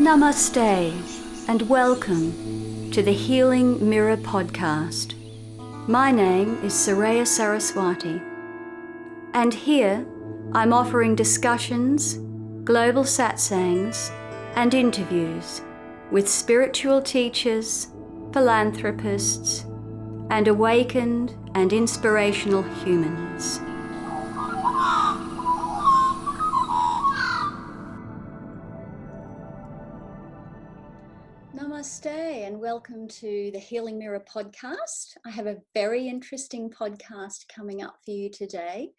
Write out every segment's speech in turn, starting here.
Namaste and welcome to the Healing Mirror podcast. My name is Soraya Saraswati, and here I'm offering discussions, global satsangs, and interviews with spiritual teachers, philanthropists, and awakened and inspirational humans. Namaste and welcome to the Healing Mirror podcast. I have a very interesting podcast coming up for you today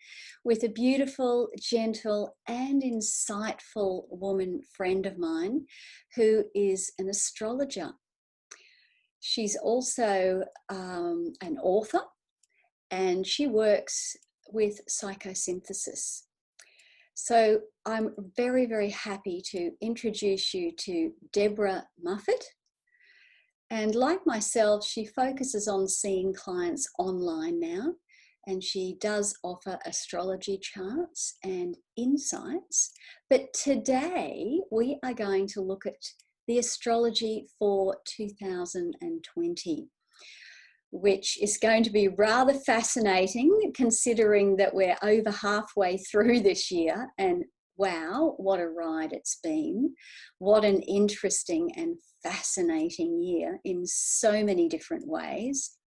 with a beautiful, gentle and insightful woman friend of mine who is an astrologer. She's also an author and she works with psychosynthesis. So I'm very, very happy to introduce you to Deborah Muffet. And like myself, she focuses on seeing clients online now, and she does offer astrology charts and insights. But today we are going to look at the astrology for 2020, which is going to be rather fascinating considering that we're over halfway through this year, and wow, what a ride it's been. What an interesting and fascinating year in so many different ways.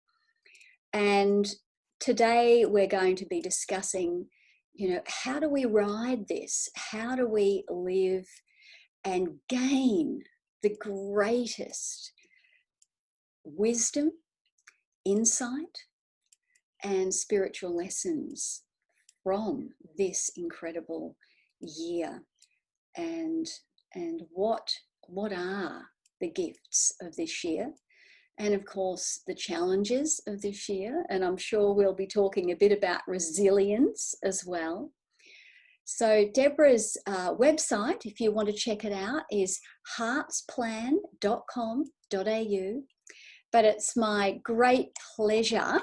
And today we're going to be discussing, how do we ride this? How do we live and gain the greatest wisdom, insight, and spiritual lessons from this incredible year, and what are the gifts of this year, and of course the challenges of this year. And I'm sure we'll be talking a bit about resilience as well. So Deborah's website, if you want to check it out, is heartsplan.com.au. But it's my great pleasure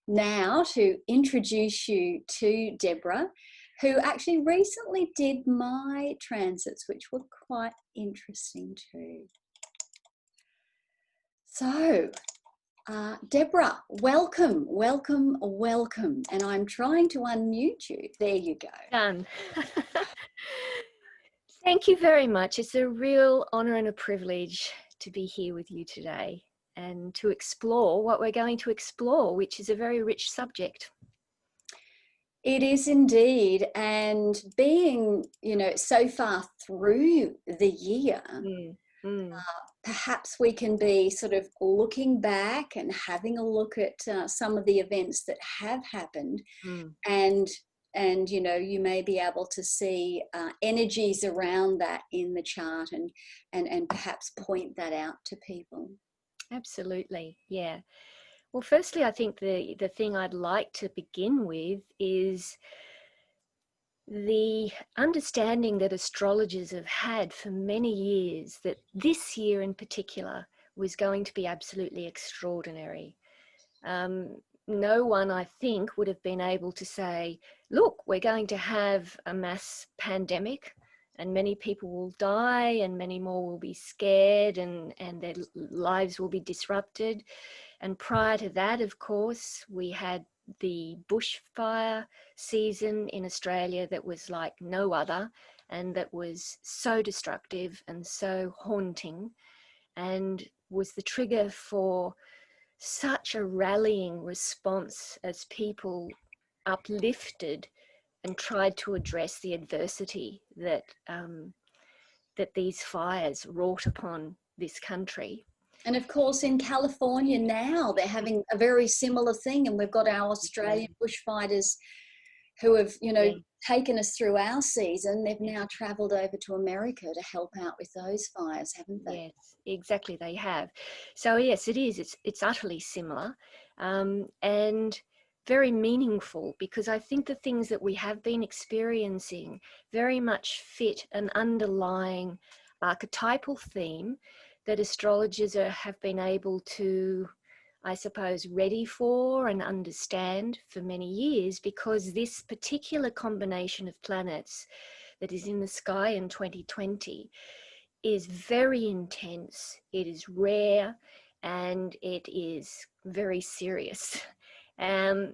now to introduce you to Deborah, who actually recently did my transits, which were quite interesting too. So, Deborah, welcome. And I'm trying to unmute you. There you go. Done. Thank you very much. It's a real honor and a privilege to be here with you today and to explore what we're going to explore, which is a very rich subject. It is indeed. And being, so far through the year, perhaps we can be sort of looking back and having a look at some of the events that have happened. And you may be able to see energies around that in the chart and perhaps point that out to people. Absolutely, yeah. Well, firstly, I think the thing I'd like to begin with is the understanding that astrologers have had for many years that this year in particular was going to be absolutely extraordinary. No one, I think, would have been able to say, look, we're going to have a mass pandemic and many people will die and many more will be scared and their lives will be disrupted. And prior to that, of course, we had the bushfire season in Australia that was like no other, and that was so destructive and so haunting, and was the trigger for such a rallying response as people uplifted and tried to address the adversity that that these fires wrought upon this country. And of course, in California now, they're having a very similar thing. And we've got our Australian bushfighters who have, taken us through our season. They've now travelled over to America to help out with those fires, haven't they? Yes, exactly, they have. So yes, it is. It's utterly similar and very meaningful, because I think the things that we have been experiencing very much fit an underlying archetypal theme that astrologers have been able to, I suppose, ready for and understand for many years, because this particular combination of planets that is in the sky in 2020 is very intense, it is rare, and it is very serious.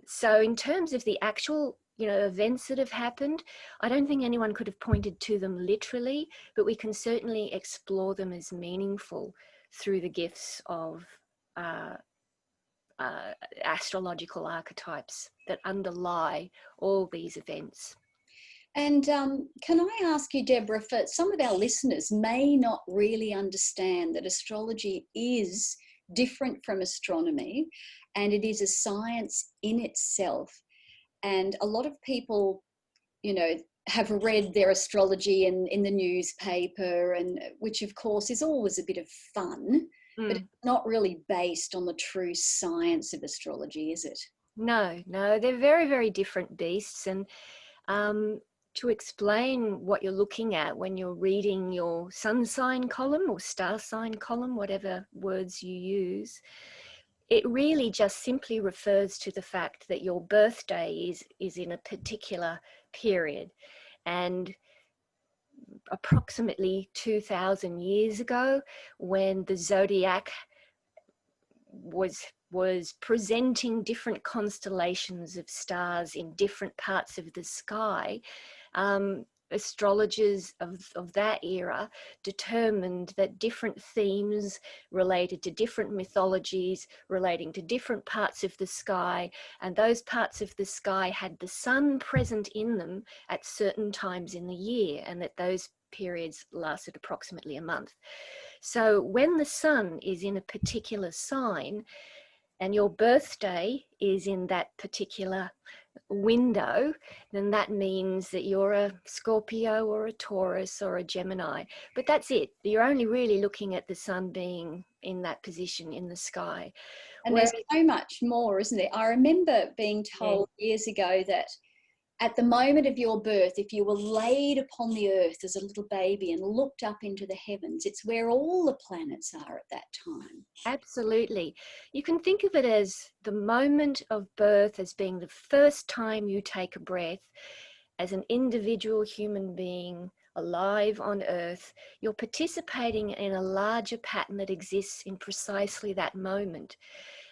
So in terms of the actual, events that have happened, I don't think anyone could have pointed to them literally, but we can certainly explore them as meaningful through the gifts of astrological archetypes that underlie all these events. And can I ask you, Deborah, for some of our listeners may not really understand that astrology is different from astronomy, and it is a science in itself. And a lot of people, have read their astrology in the newspaper, and which of course is always a bit of fun, but it's not really based on the true science of astrology, is it? No, they're very, very different beasts. And to explain what you're looking at when you're reading your sun sign column or star sign column, whatever words you use, it really just simply refers to the fact that your birthday is in a particular period. And approximately 2,000 years ago, when the zodiac was presenting different constellations of stars in different parts of the sky, astrologers of that era determined that different themes related to different mythologies relating to different parts of the sky, and those parts of the sky had the sun present in them at certain times in the year, and that those periods lasted approximately a month. So when the sun is in a particular sign and your birthday is in that particular window, then that means that you're a Scorpio or a Taurus or a Gemini. But that's it. You're only really looking at the sun being in that position in the sky. And there's so much more, isn't there? I remember being told years ago that at the moment of your birth, if you were laid upon the earth as a little baby and looked up into the heavens, it's where all the planets are at that time. Absolutely. You can think of it as the moment of birth as being the first time you take a breath as an individual human being alive on earth. You're participating in a larger pattern that exists in precisely that moment.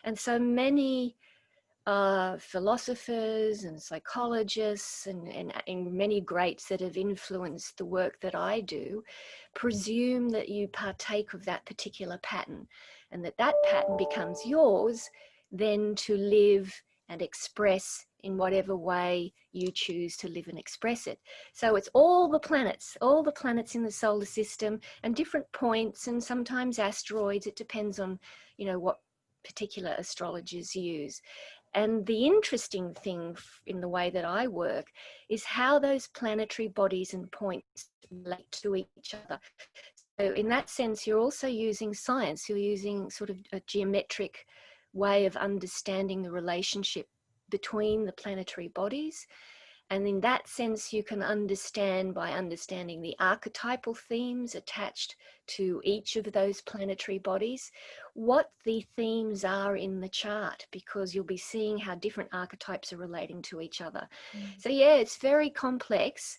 And so many philosophers and psychologists and many greats that have influenced the work that I do presume that you partake of that particular pattern, and that pattern becomes yours then to live and express in whatever way you choose to live and express it. So it's all the planets in the solar system, and different points, and sometimes asteroids. It depends on, what particular astrologers use. And the interesting thing in the way that I work is how those planetary bodies and points relate to each other. So in that sense, you're also using science. You're using sort of a geometric way of understanding the relationship between the planetary bodies. And in that sense, you can understand by understanding the archetypal themes attached to each of those planetary bodies, what the themes are in the chart, because you'll be seeing how different archetypes are relating to each other. So yeah, it's very complex.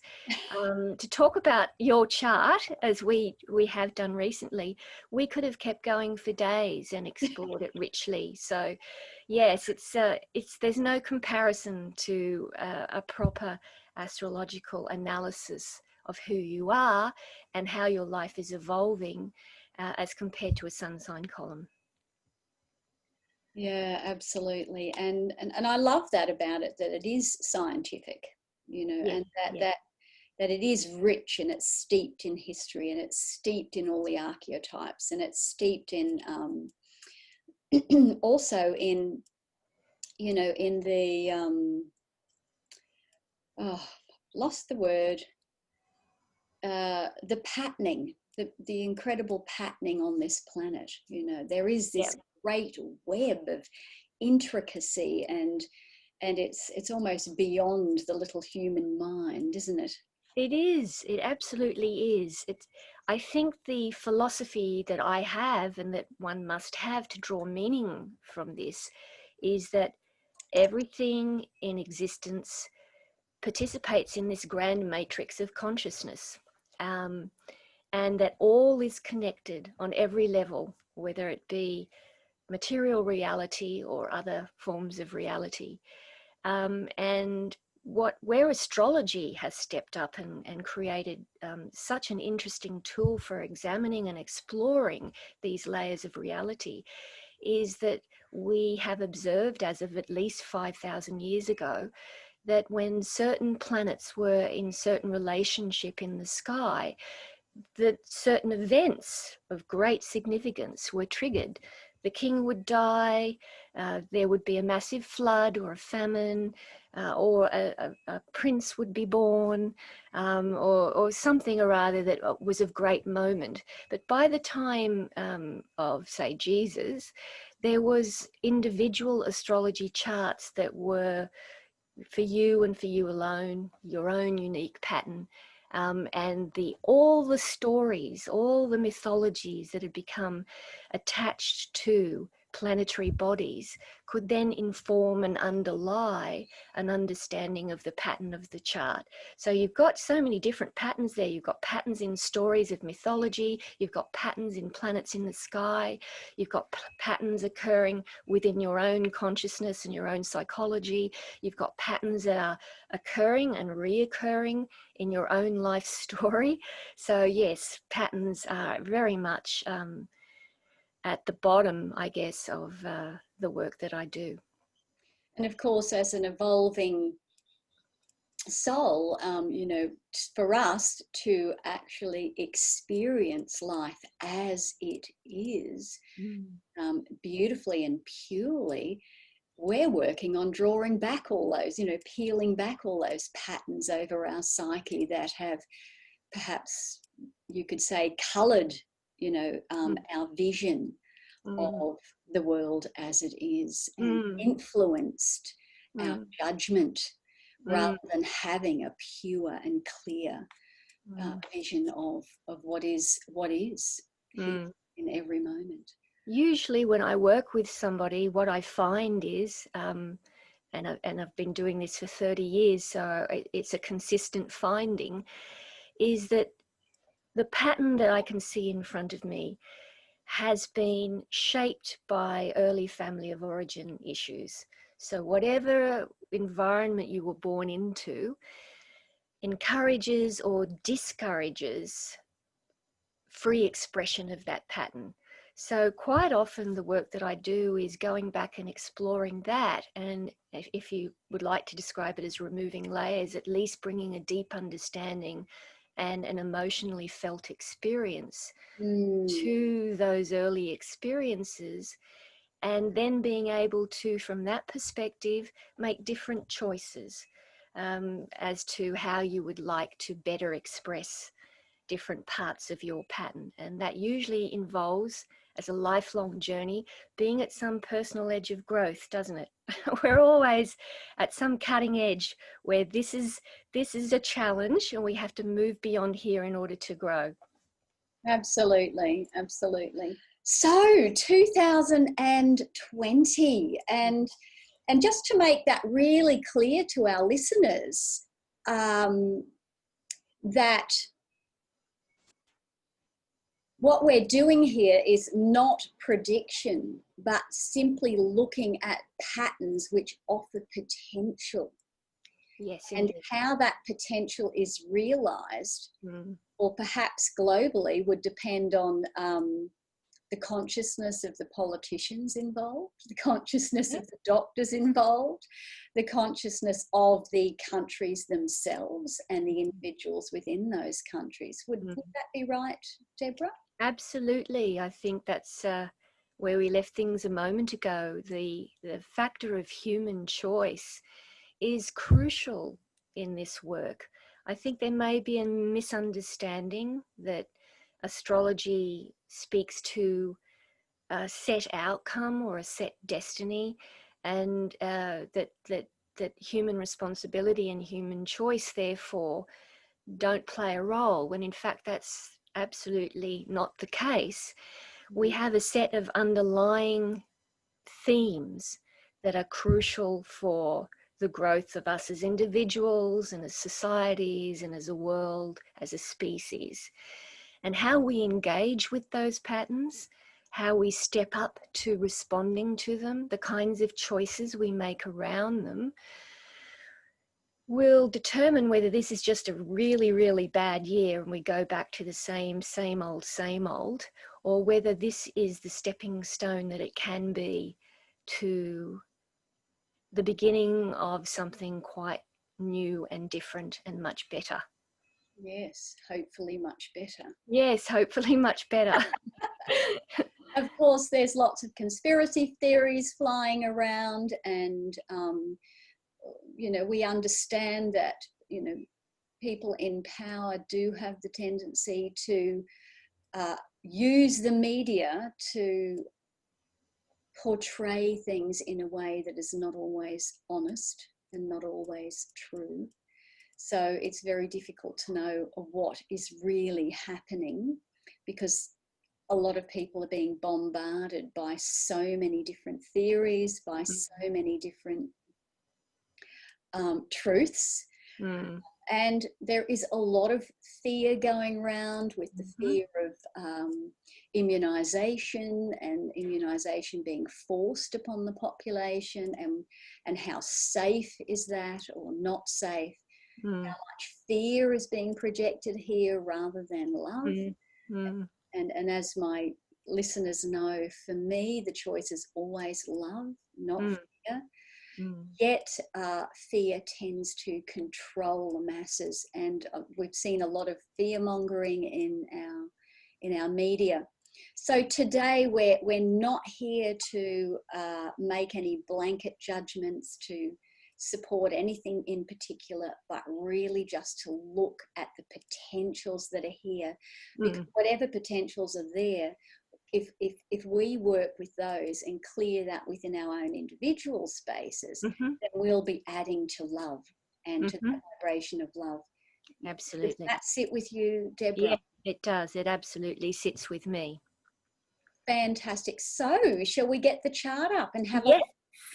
To talk about your chart, as we have done recently, we could have kept going for days and explored it richly. So yes, it's there's no comparison to a proper astrological analysis of who you are and how your life is evolving as compared to a sun sign column. Yeah, absolutely. And I love that about it, that it is scientific, and that it is rich, and it's steeped in history, and it's steeped in all the archetypes, and it's steeped in also in in the lost the word, the patterning, the incredible patterning on this planet. There is this great web of intricacy, and it's almost beyond the little human mind, isn't it? It is. It absolutely is. I think the philosophy that I have, and that one must have to draw meaning from this, is that everything in existence participates in this grand matrix of consciousness. and that all is connected on every level, whether it be material reality or other forms of reality. And where astrology has stepped up and created such an interesting tool for examining and exploring these layers of reality is that we have observed, as of at least 5,000 years ago, that when certain planets were in certain relationship in the sky, that certain events of great significance were triggered. The king would die, there would be a massive flood or a famine, or a prince would be born, or something or other that was of great moment. But by the time of, say, Jesus, there was individual astrology charts that were for you and for you alone, your own unique pattern. And all the stories, all the mythologies that had become attached to planetary bodies could then inform and underlie an understanding of the pattern of the chart. So you've got so many different patterns there. You've got patterns in stories of mythology, you've got patterns in planets in the sky, you've got patterns occurring within your own consciousness and your own psychology. You've got patterns that are occurring and reoccurring in your own life story. So yes, patterns are very much at the bottom, I guess, of the work that I do. And of course, as an evolving soul, you know, for us to actually experience life as it is, beautifully and purely, we're working on drawing back all those, you know, peeling back all those patterns over our psyche that have perhaps, you could say, coloured, you know, our vision of the world as it is, and influenced our judgment, rather than having a pure and clear vision of what is here in every moment. Usually when I work with somebody, what I find is, and I've been doing this for 30 years, so it's a consistent finding, is that the pattern that I can see in front of me has been shaped by early family of origin issues. So whatever environment you were born into encourages or discourages free expression of that pattern. So quite often the work that I do is going back and exploring that, and if you would like to describe it as removing layers, at least bringing a deep understanding and an emotionally felt experience to those early experiences, and then being able to, from that perspective, make different choices as to how you would like to better express different parts of your pattern. And that usually involves, as a lifelong journey, being at some personal edge of growth, doesn't it? We're always at some cutting edge where this is a challenge and we have to move beyond here in order to grow. Absolutely, absolutely. So 2020, and just to make that really clear to our listeners, that what we're doing here is not prediction, but simply looking at patterns which offer potential. Yes, and indeed. How that potential is realized, or perhaps globally, would depend on the consciousness of the politicians involved, the consciousness of the doctors involved, the consciousness of the countries themselves and the individuals within those countries. Would that be right, Deborah? Absolutely. I think that's where we left things a moment ago. The factor of human choice is crucial in this work. I think there may be a misunderstanding that astrology speaks to a set outcome or a set destiny, and that human responsibility and human choice therefore don't play a role, when in fact that's absolutely not the case. We have a set of underlying themes that are crucial for the growth of us as individuals and as societies and as a world, as a species. and how we engage with those patterns, how we step up to responding to them, the kinds of choices we make around them, will determine whether this is just a really, really bad year and we go back to the same old, or whether this is the stepping stone that it can be to the beginning of something quite new and different and much better. Yes, hopefully much better. Yes, hopefully much better. Of course, there's lots of conspiracy theories flying around, and we understand that people in power do have the tendency to use the media to portray things in a way that is not always honest and not always true. So it's very difficult to know what is really happening, because a lot of people are being bombarded by so many different theories, by so many different truths. And there is a lot of fear going around, with the fear of immunization, and immunization being forced upon the population, and how safe is that or not safe. How much fear is being projected here rather than love. And as my listeners know, for me, the choice is always love, not fear. Yet fear tends to control the masses, and we've seen a lot of fear mongering in our media. So today we're not here to make any blanket judgments, to support anything in particular, but really just to look at the potentials that are here, because whatever potentials are there, if we work with those and clear that within our own individual spaces, then we'll be adding to love and to the vibration of love. Absolutely. Does that sit with you, Deborah? Yeah, it does. It absolutely sits with me. Fantastic. So shall we get the chart up and have a look?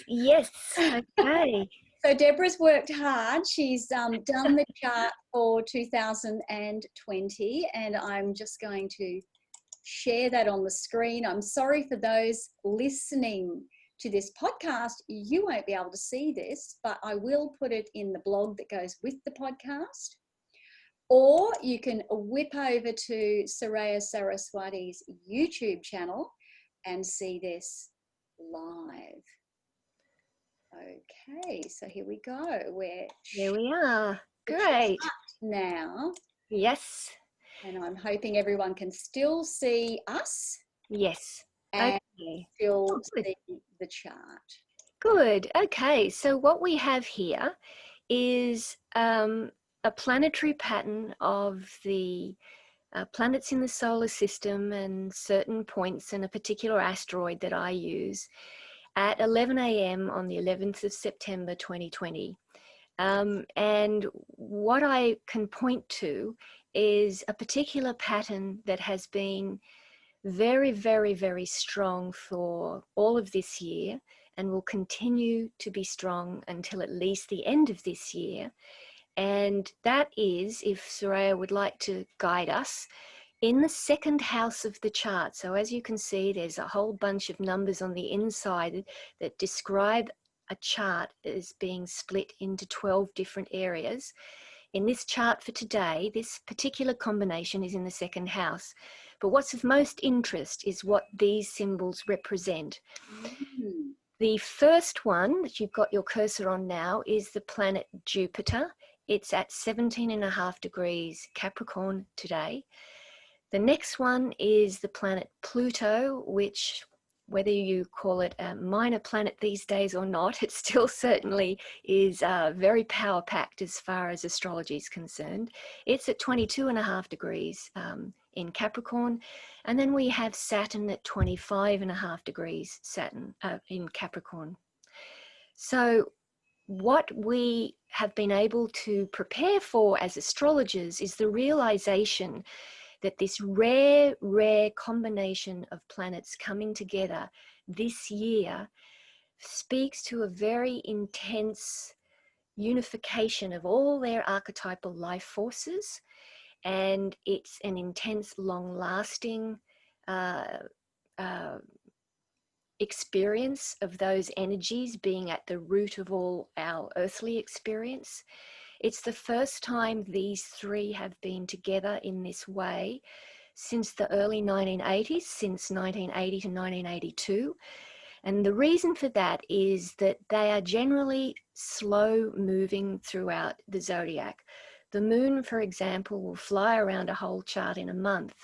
Yes. Okay. So Deborah's worked hard. She's done the chart for 2020, and I'm just going to share that on the screen. I'm sorry for those listening to this podcast. You won't be able to see this, but I will put it in the blog that goes with the podcast. Or you can whip over to Soraya Saraswati's YouTube channel and see this live. Okay, so here we go. Here we are. Great. Now. Yes. And I'm hoping everyone can still see us. Yes. And still see the chart. Good. Okay. So what we have here is a planetary pattern of the planets in the solar system and certain points and a particular asteroid that I use at 11 a.m. on the 11th of September 2020. And what I can point to is a particular pattern that has been very, very, very strong for all of this year and will continue to be strong until at least the end of this year. And that is, if Soraya would like to guide us, in the second house of the chart. So as you can see, there's a whole bunch of numbers on the inside that describe a chart as being split into 12 different areas. In this chart for today, this particular combination is in the second house. But what's of most interest is what these symbols represent. The first one that you've got your cursor on now is the planet Jupiter. It's at 17.5 degrees Capricorn today. The next one is the planet Pluto, which, whether you call it a minor planet these days or not, it still certainly is very power-packed as far as astrology is concerned. It's at 22.5 degrees in Capricorn. And then we have Saturn at 25.5 degrees in Capricorn. So what we have been able to prepare for as astrologers is the realization that this rare combination of planets coming together this year speaks to a very intense unification of all their archetypal life forces and it's an intense, long-lasting experience of those energies being at the root of all our earthly experience. It's the first time these three have been together in this way since the early 1980s, since 1980 to 1982. And the reason for that is that they are generally slow moving throughout the zodiac. The moon, for example, will fly around a whole chart in a month,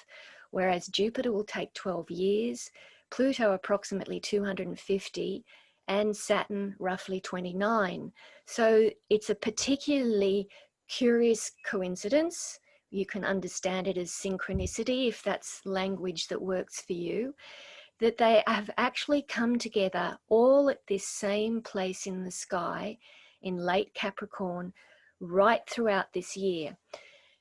whereas Jupiter will take 12 years, Pluto approximately 250, and Saturn roughly 29. So it's a particularly curious coincidence. You can understand it as synchronicity if that's language that works for you, that they have actually come together all at this same place in the sky in late Capricorn right throughout this year.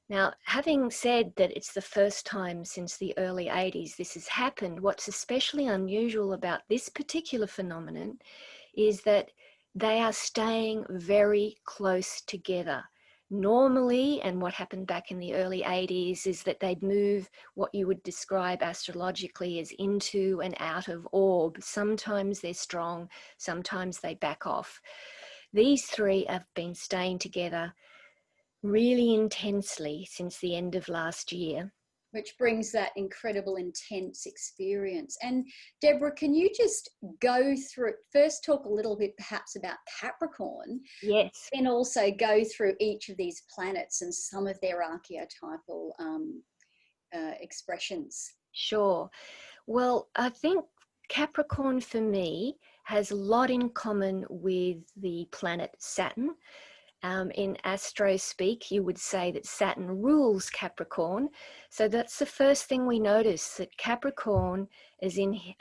Now, having said that it's the first time since the early 80s this has happened, what's especially unusual about this particular phenomenon is that they are staying very close together. Normally, and what happened back in the early 80s is that they'd move what you would describe astrologically as into and out of orb. Sometimes they're strong, sometimes they back off. These three have been staying together really intensely since the end of last year. Which brings that incredible intense experience. And Deborah, can you just go through, first talk a little bit perhaps about Capricorn, Yes. then also go through each of these planets and some of their archetypal expressions? Sure. Well, I think Capricorn for me has a lot in common with the planet Saturn. In astro speak, you would say that Saturn rules Capricorn. So that's the first thing we notice, that Capricorn is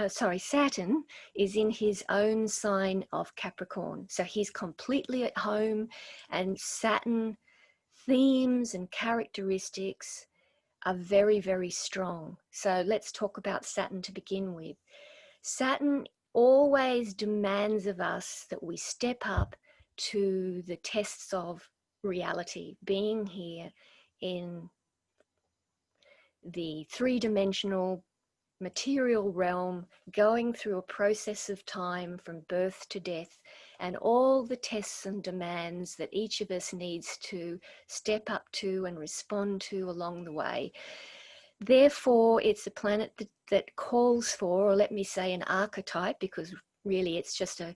Saturn is in his own sign of Capricorn. So he's completely at home, and Saturn themes and characteristics are very, very strong. So let's talk about Saturn to begin with. Saturn always demands of us that we step up to the tests of reality, being here in the three-dimensional material realm, going through a process of time from birth to death, and all the tests and demands that each of us needs to step up to and respond to along the way. Therefore, it's a planet that calls for, or let me say an archetype, because really it's just a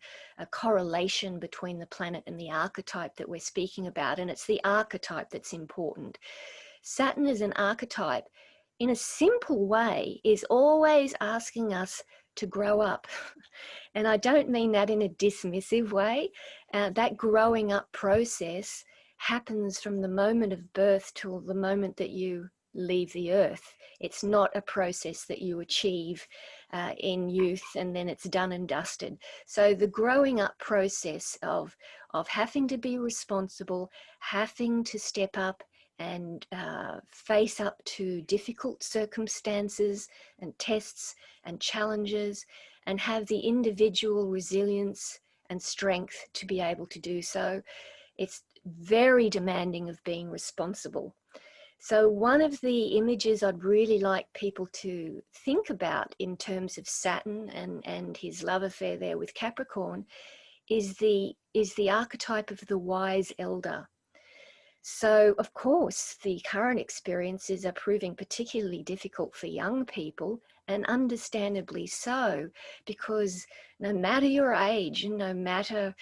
correlation between the planet and the archetype that we're speaking about, and it's the archetype that's important. Saturn is an archetype, in a simple way, is always asking us to grow up. And I don't mean that in a dismissive way. That growing up process happens from the moment of birth till the moment that you leave the earth. It's not a process that you achieve in youth and then it's done and dusted. So the growing up process of having to be responsible, having to step up and face up to difficult circumstances and tests and challenges, and have the individual resilience and strength to be able to do so. It's very demanding of being responsible. So one of the images I'd really like people to think about in terms of Saturn and his love affair there with Capricorn is the archetype of the wise elder. So, of course, the current experiences are proving particularly difficult for young people, and understandably so, because no matter your age and no matter,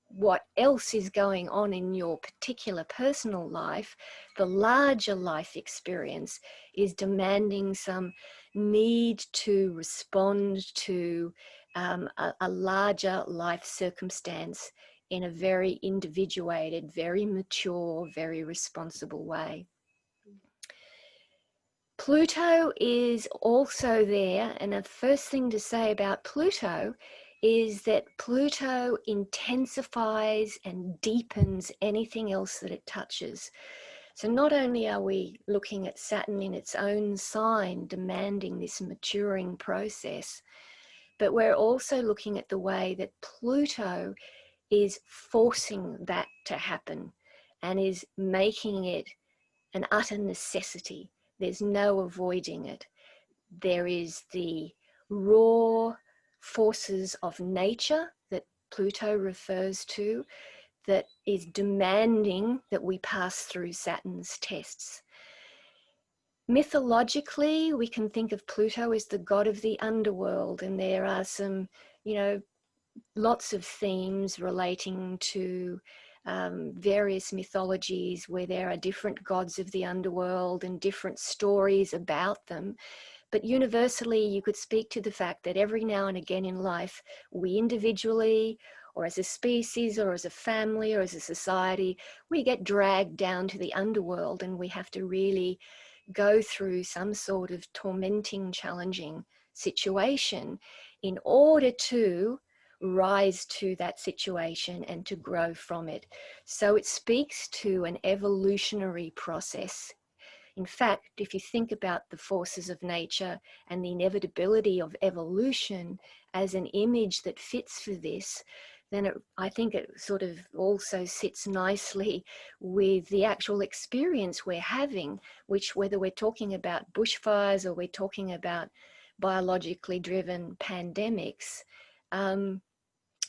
what else is going on in your particular personal life, the larger life experience is demanding some need to respond to a larger life circumstance in a very individuated, very mature, very responsible way. Pluto is also there, and the first thing to say about Pluto is that Pluto intensifies and deepens anything else that it touches. So not only are we looking at Saturn in its own sign demanding this maturing process, but we're also looking at the way that Pluto is forcing that to happen and is making it an utter necessity. There's no avoiding it. There is the raw forces of nature that Pluto refers to, that is demanding that we pass through Saturn's tests. Mythologically, we can think of Pluto as the god of the underworld, and there are some, lots of themes relating to various mythologies where there are different gods of the underworld and different stories about them. But universally, you could speak to the fact that every now and again in life, we individually, or as a species, or as a family, or as a society, we get dragged down to the underworld, and we have to really go through some sort of tormenting, challenging situation in order to rise to that situation and to grow from it. So it speaks to an evolutionary process. In fact, if you think about the forces of nature and the inevitability of evolution as an image that fits for this, then I think it sort of also sits nicely with the actual experience we're having, which, whether we're talking about bushfires or we're talking about biologically driven pandemics,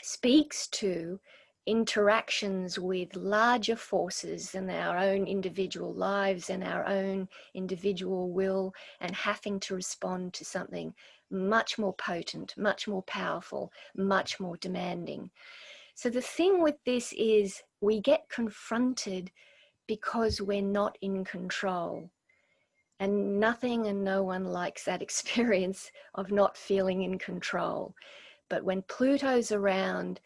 speaks to interactions with larger forces than our own individual lives and our own individual will, and having to respond to something much more potent, much more powerful, much more demanding. So the thing with this is we get confronted because we're not in control. And nothing and no one likes that experience of not feeling in control. But when Pluto's around,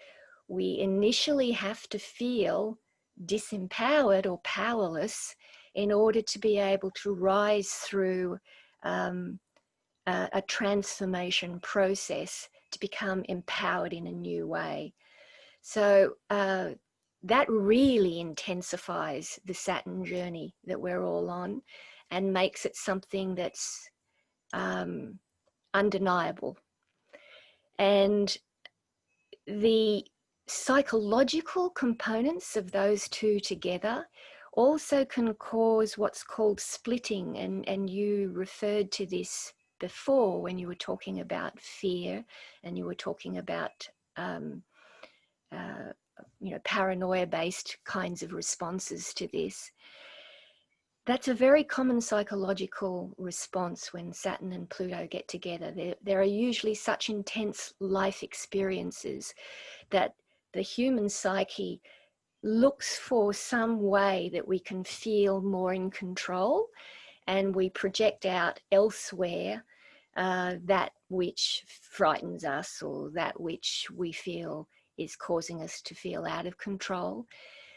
we initially have to feel disempowered or powerless in order to be able to rise through a transformation process to become empowered in a new way. So that really intensifies the Saturn journey that we're all on and makes it something that's undeniable. And the psychological components of those two together also can cause what's called splitting. And you referred to this before when you were talking about fear, and you were talking about paranoia-based kinds of responses to this. That's a very common psychological response when Saturn and Pluto get together. There are usually such intense life experiences that the human psyche looks for some way that we can feel more in control, and we project out elsewhere that which frightens us or that which we feel is causing us to feel out of control,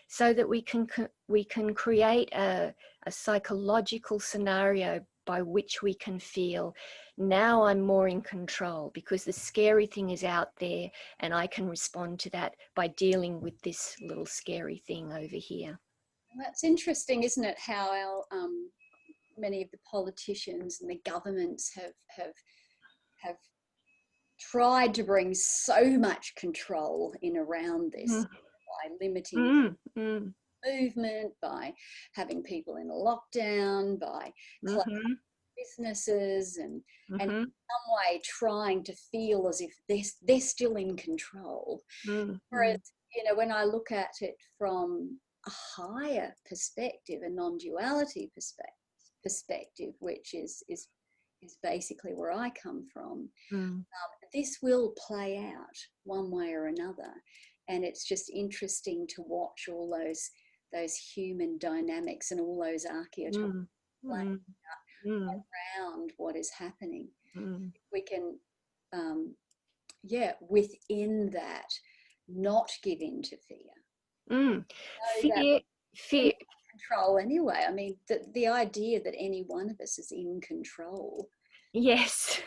so that we can create a psychological scenario by which we can feel, now I'm more in control because the scary thing is out there and I can respond to that by dealing with this little scary thing over here. That's interesting, isn't it, how our many of the politicians and the governments have tried to bring so much control in around this by limiting movement, by having people in a lockdown, by closing businesses, and in some way trying to feel as if they're still in control. Whereas, when I look at it from a higher perspective, a non-duality perspective, which is basically where I come from, this will play out one way or another. And it's just interesting to watch all those human dynamics and all those archetypes playing out around what is happening. We can, within that, not give in to fear. Fear. Control anyway. I mean, the idea that any one of us is in control. Yes,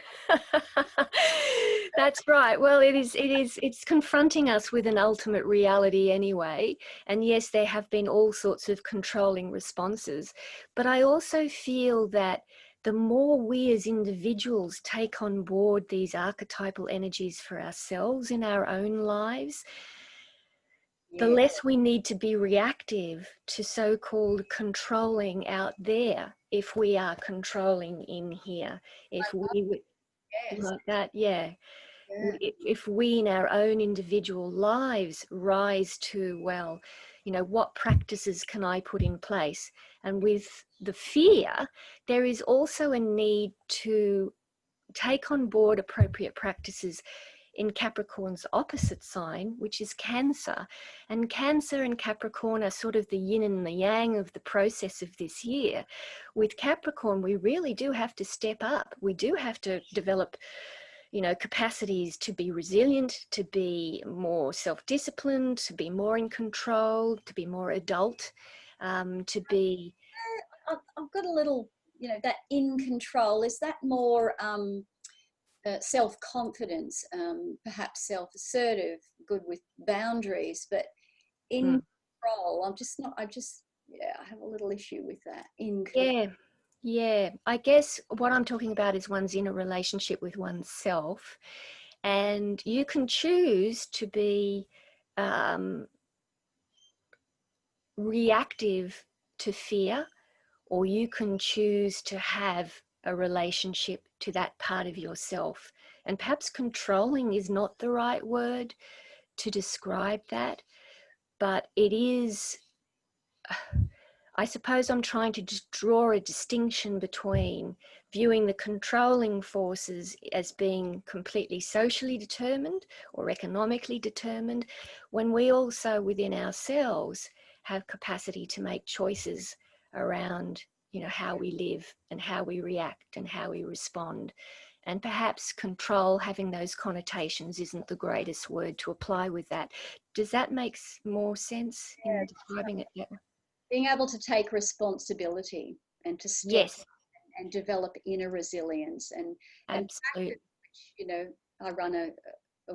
that's right. Well, it's confronting us with an ultimate reality anyway. And yes, there have been all sorts of controlling responses, but I also feel that the more we as individuals take on board these archetypal energies for ourselves in our own lives, the Yeah. less we need to be reactive to so-called controlling out there if we are controlling in here. If we Yes. like that, yeah. Yeah. If we in our own individual lives rise to, well, what practices can I put in place? And with the fear, there is also a need to take on board appropriate practices in Capricorn's opposite sign, which is Cancer. And Cancer and Capricorn are sort of the yin and the yang of the process of this year. With Capricorn, we really do have to step up. We do have to develop capacities to be resilient, to be more self-disciplined, to be more in control, to be more adult, to be... I've got a little, that in control. Is that more self-confidence, perhaps self-assertive, good with boundaries, but in control? I have a little issue with that. In control. Yeah. I guess what I'm talking about is one's inner relationship with oneself. And you can choose to be reactive to fear, or you can choose to have a relationship to that part of yourself. And perhaps controlling is not the right word to describe that, but it is... I suppose I'm trying to just draw a distinction between viewing the controlling forces as being completely socially determined or economically determined, when we also within ourselves have capacity to make choices around, how we live and how we react and how we respond. And perhaps control, having those connotations, isn't the greatest word to apply with that. Does that make more sense in describing it that way? Being able to take responsibility and to step Yes, and develop inner resilience and absolutely. I run a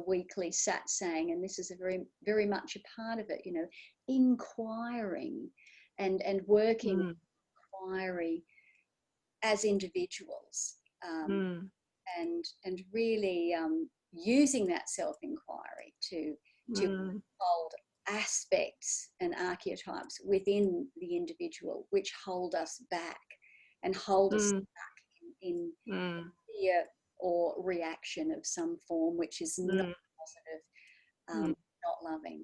weekly Satsang, and this is a very, very much a part of it, inquiring and working inquiry as individuals, and really using that self-inquiry to hold aspects and archetypes within the individual which hold us back and hold us back in fear or reaction of some form, which is not positive, not loving.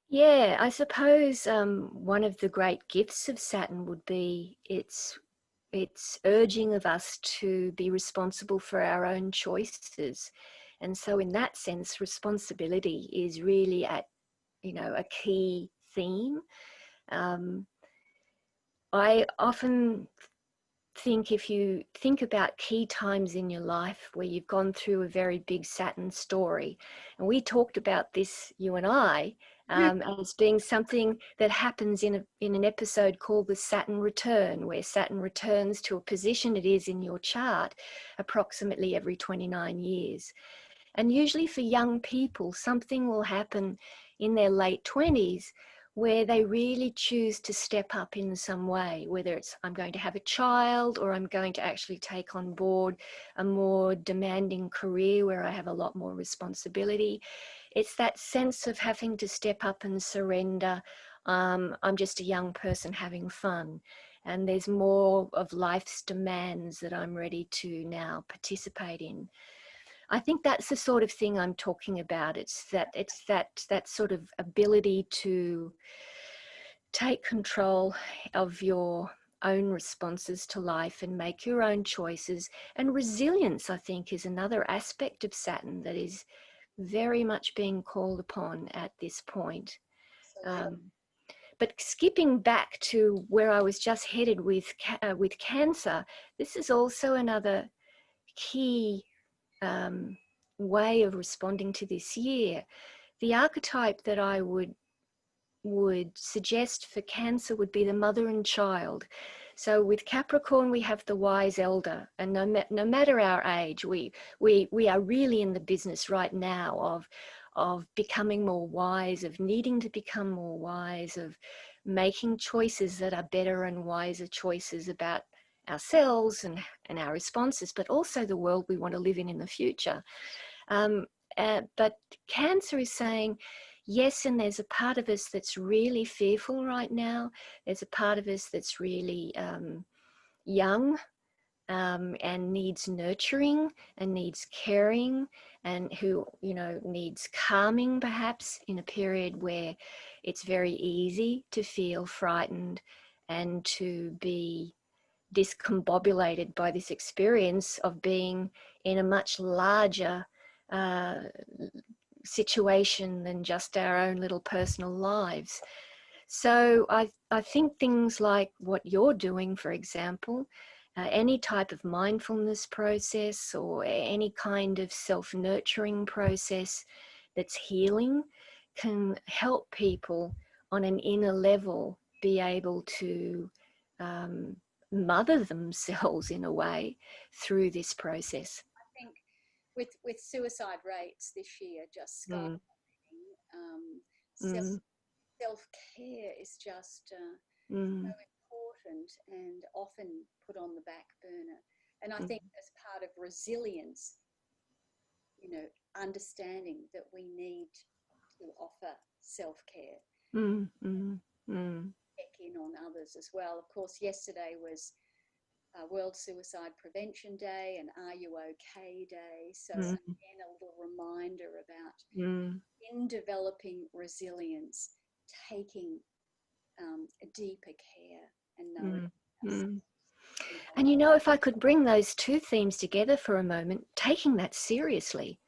Yeah, I suppose one of the great gifts of Saturn would be its urging of us to be responsible for our own choices. And so in that sense, responsibility is really a key theme. I often think, if you think about key times in your life where you've gone through a very big Saturn story, and we talked about this, you and I, as being something that happens in an episode called the Saturn Return, where Saturn returns to a position it is in your chart approximately every 29 years. And usually for young people, something will happen in their late 20s where they really choose to step up in some way, whether it's I'm going to have a child or I'm going to actually take on board a more demanding career where I have a lot more responsibility. It's that sense of having to step up and surrender. I'm just a young person having fun, and there's more of life's demands that I'm ready to now participate in. I think that's the sort of thing I'm talking about. It's that sort of ability to take control of your own responses to life and make your own choices. And resilience, I think, is another aspect of Saturn that is very much being called upon at this point. But skipping back to where I was just headed with Cancer, this is also another key way of responding to this year. The archetype that I would suggest for Cancer would be the mother and child. So with Capricorn, we have the wise elder, and no matter our age, we are really in the business right now of becoming more wise, of needing to become more wise, of making choices that are better and wiser choices about ourselves and our responses, but also the world we want to live in the future. But Cancer is saying, yes, and there's a part of us that's really fearful right now. There's a part of us that's really young, and needs nurturing and needs caring, and who, you know, needs calming perhaps in a period where it's very easy to feel frightened and to be discombobulated by this experience of being in a much larger uh, situation than just our own little personal lives. So I think things like what you're doing, for example, any type of mindfulness process or any kind of self-nurturing process that's healing can help people on an inner level be able to mother themselves in a way through this process. I think with suicide rates this year just skyrocketing, um, Mm, self-care is just so mm, important and often put on the back burner. And I mm, think as part of resilience, you know, understanding that we need to offer self-care, mm, mm, mm, check in on others as well. Of course, yesterday was World Suicide Prevention Day and Are You OK Day. So mm, again, a little reminder about mm, in developing resilience, taking a deeper care and nourishing mm, ourselves. mm. And you know, if I could bring those two themes together for a moment, taking that seriously,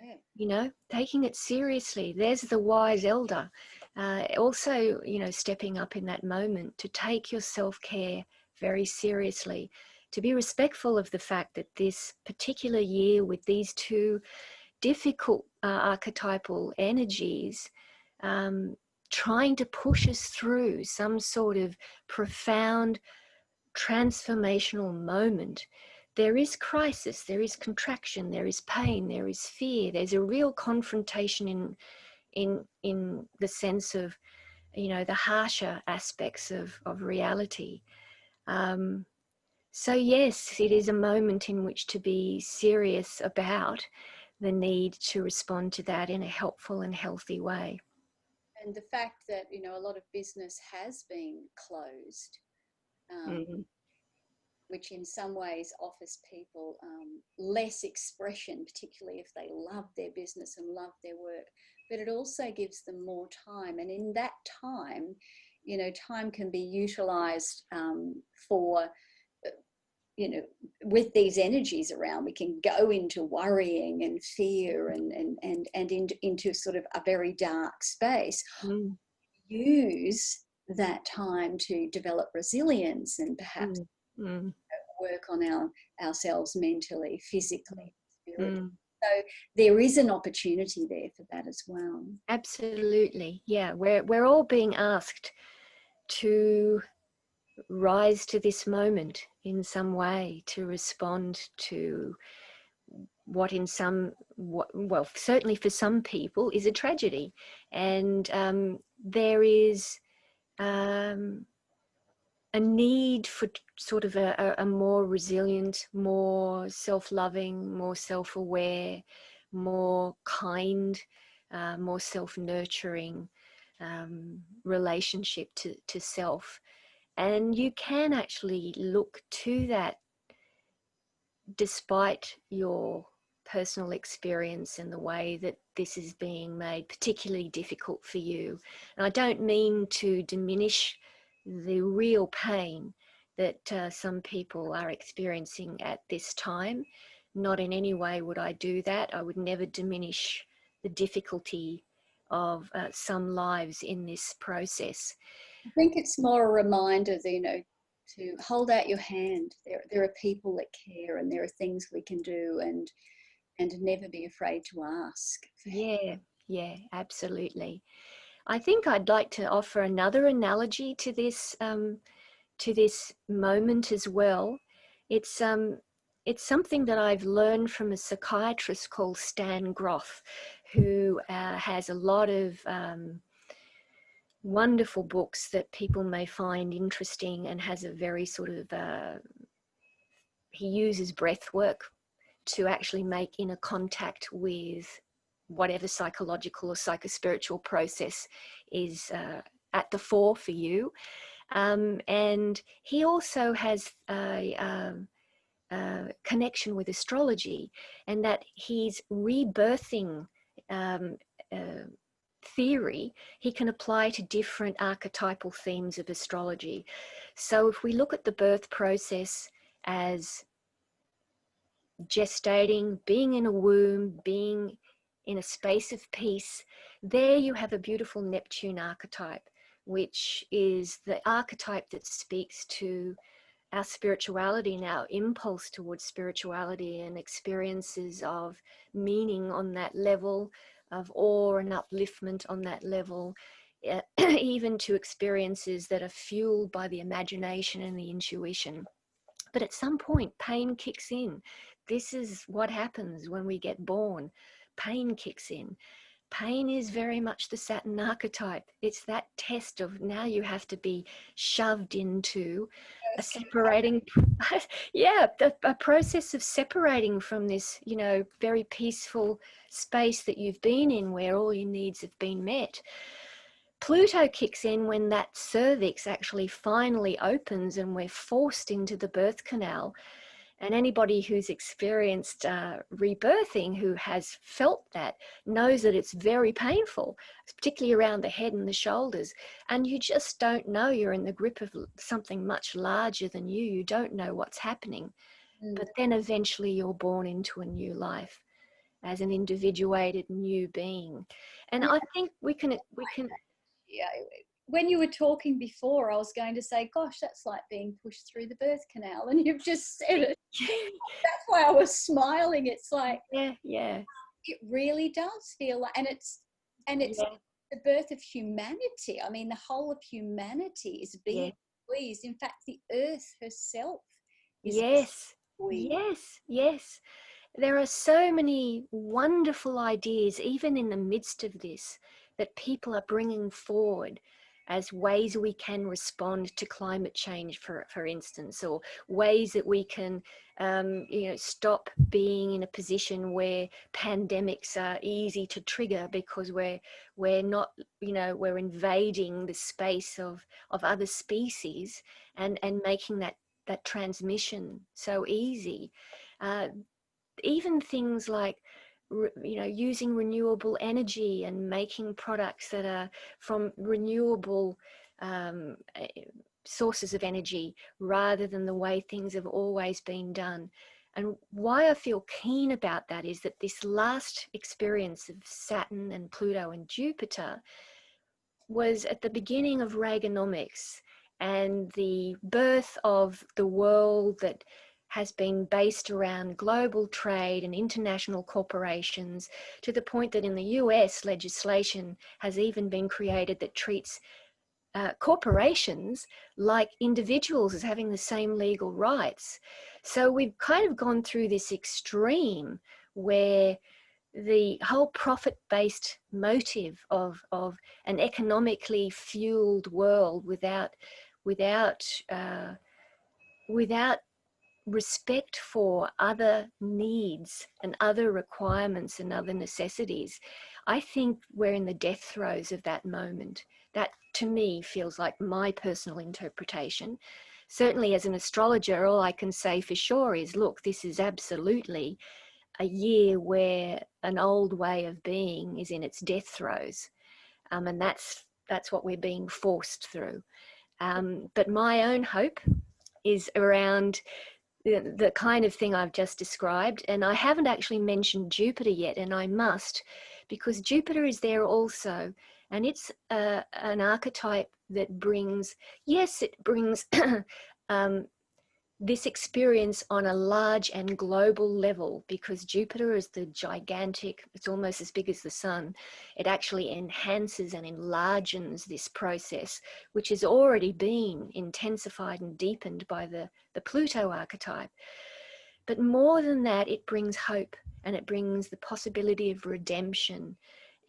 Yeah. you know, taking it seriously. There's the wise elder. Also, you know, stepping up in that moment to take your self-care very seriously, to be respectful of the fact that this particular year with these two difficult archetypal energies, trying to push us through some sort of profound transformational moment, there is crisis, there is contraction, there is pain, there is fear, there's a real confrontation in the sense of, you know, the harsher aspects of reality. Um, so yes, it is a moment in which to be serious about the need to respond to that in a helpful and healthy way. And the fact that, you know, a lot of business has been closed, Mm, which in some ways offers people less expression, particularly if they love their business and love their work. But it also gives them more time. And in that time, you know, time can be utilized for, you know, with these energies around, we can go into worrying and fear and into sort of a very dark space. mm, Use that time to develop resilience and perhaps mm, mm, work on ourselves mentally, physically, spiritually. mm. So there is an opportunity there for that as well. Absolutely. Yeah, we're all being asked to rise to this moment in some way, to respond to what in some, well, certainly for some people is a tragedy. And there is um, a need for sort of a more resilient, more self-loving, more self-aware, more kind, more self-nurturing relationship to self. And you can actually look to that despite your personal experience and the way that this is being made particularly difficult for you. And I don't mean to diminish the real pain that some people are experiencing at this time. Not in any way would I do that. I would never diminish the difficulty of some lives in this process. I think it's more a reminder that, you know, to hold out your hand. There are people that care, and there are things we can do, and never be afraid to ask for help. Yeah, yeah, absolutely. I think I'd like to offer another analogy to this moment as well. It's it's something that I've learned from a psychiatrist called Stan Groff, who has a lot of wonderful books that people may find interesting, and has a very sort of he uses breath work to actually make inner contact with whatever psychological or psychospiritual process is at the fore for you. And he also has a connection with astrology, and that he's rebirthing theory he can apply to different archetypal themes of astrology. So if we look at the birth process as gestating, being in a womb, being in a space of peace, there you have a beautiful Neptune archetype, which is the archetype that speaks to our spirituality and our impulse towards spirituality and experiences of meaning on that level, of awe and upliftment on that level, even to experiences that are fueled by the imagination and the intuition. But at some point, pain kicks in. This is what happens when we get born. Pain kicks in. Pain is very much the Saturn archetype. It's that test of now you have to be shoved into a separating, yeah, a process of separating from this, you know, very peaceful space that you've been in where all your needs have been met. Pluto kicks in when that cervix actually finally opens and we're forced into the birth canal. And anybody who's experienced rebirthing, who has felt that, knows that it's very painful, particularly around the head and the shoulders. And you just don't know. You're in the grip of something much larger than you. You don't know what's happening. But then eventually you're born into a new life as an individuated new being. And I think we can. Yeah, when you were talking before, I was going to say, gosh, that's like being pushed through the birth canal, and you've just said it. That's why I was smiling. It's like, yeah, it really does feel like, and it's the birth of humanity. I mean, the whole of humanity is being squeezed. In fact, the earth herself is yes. There are so many wonderful ideas, even in the midst of this, that people are bringing forward as ways we can respond to climate change, for instance, or ways that we can, stop being in a position where pandemics are easy to trigger because we're not, we're invading the space of other species and making that transmission so easy. Even things like using renewable energy and making products that are from renewable sources of energy rather than the way things have always been done. And why I feel keen about that is that this last experience of Saturn and Pluto and Jupiter was at the beginning of Reaganomics and the birth of the world that has been based around global trade and international corporations, to the point that in the US, legislation has even been created that treats corporations like individuals as having the same legal rights. So we've kind of gone through this extreme where the whole profit-based motive of an economically fueled world without respect for other needs and other requirements and other necessities. I think we're in the death throes of that moment. That, to me, feels like my personal interpretation. Certainly as an astrologer, all I can say for sure is, look, this is absolutely a year where an old way of being is in its death throes. And that's what we're being forced through. But my own hope is around the kind of thing I've just described. And I haven't actually mentioned Jupiter yet, and I must, because Jupiter is there also. And it's an archetype that brings, this experience on a large and global level, because Jupiter is the gigantic, it's almost as big as the sun. It actually enhances and enlarges this process, which has already been intensified and deepened by the Pluto archetype. But more than that, it brings hope, and it brings the possibility of redemption.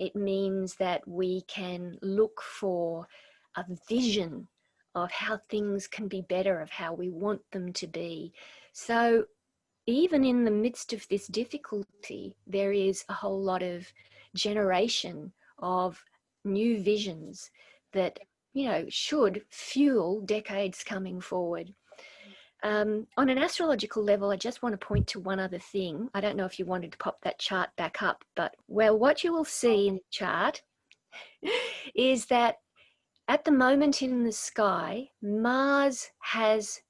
It means that we can look for a vision of how things can be better, of how we want them to be. So even in the midst of this difficulty, there is a whole lot of generation of new visions that, you know, should fuel decades coming forward. On an astrological level, I just want to point to one other thing. I don't know if you wanted to pop that chart back up, but well, what you will see in the chart is that at the moment in the sky, Mars has,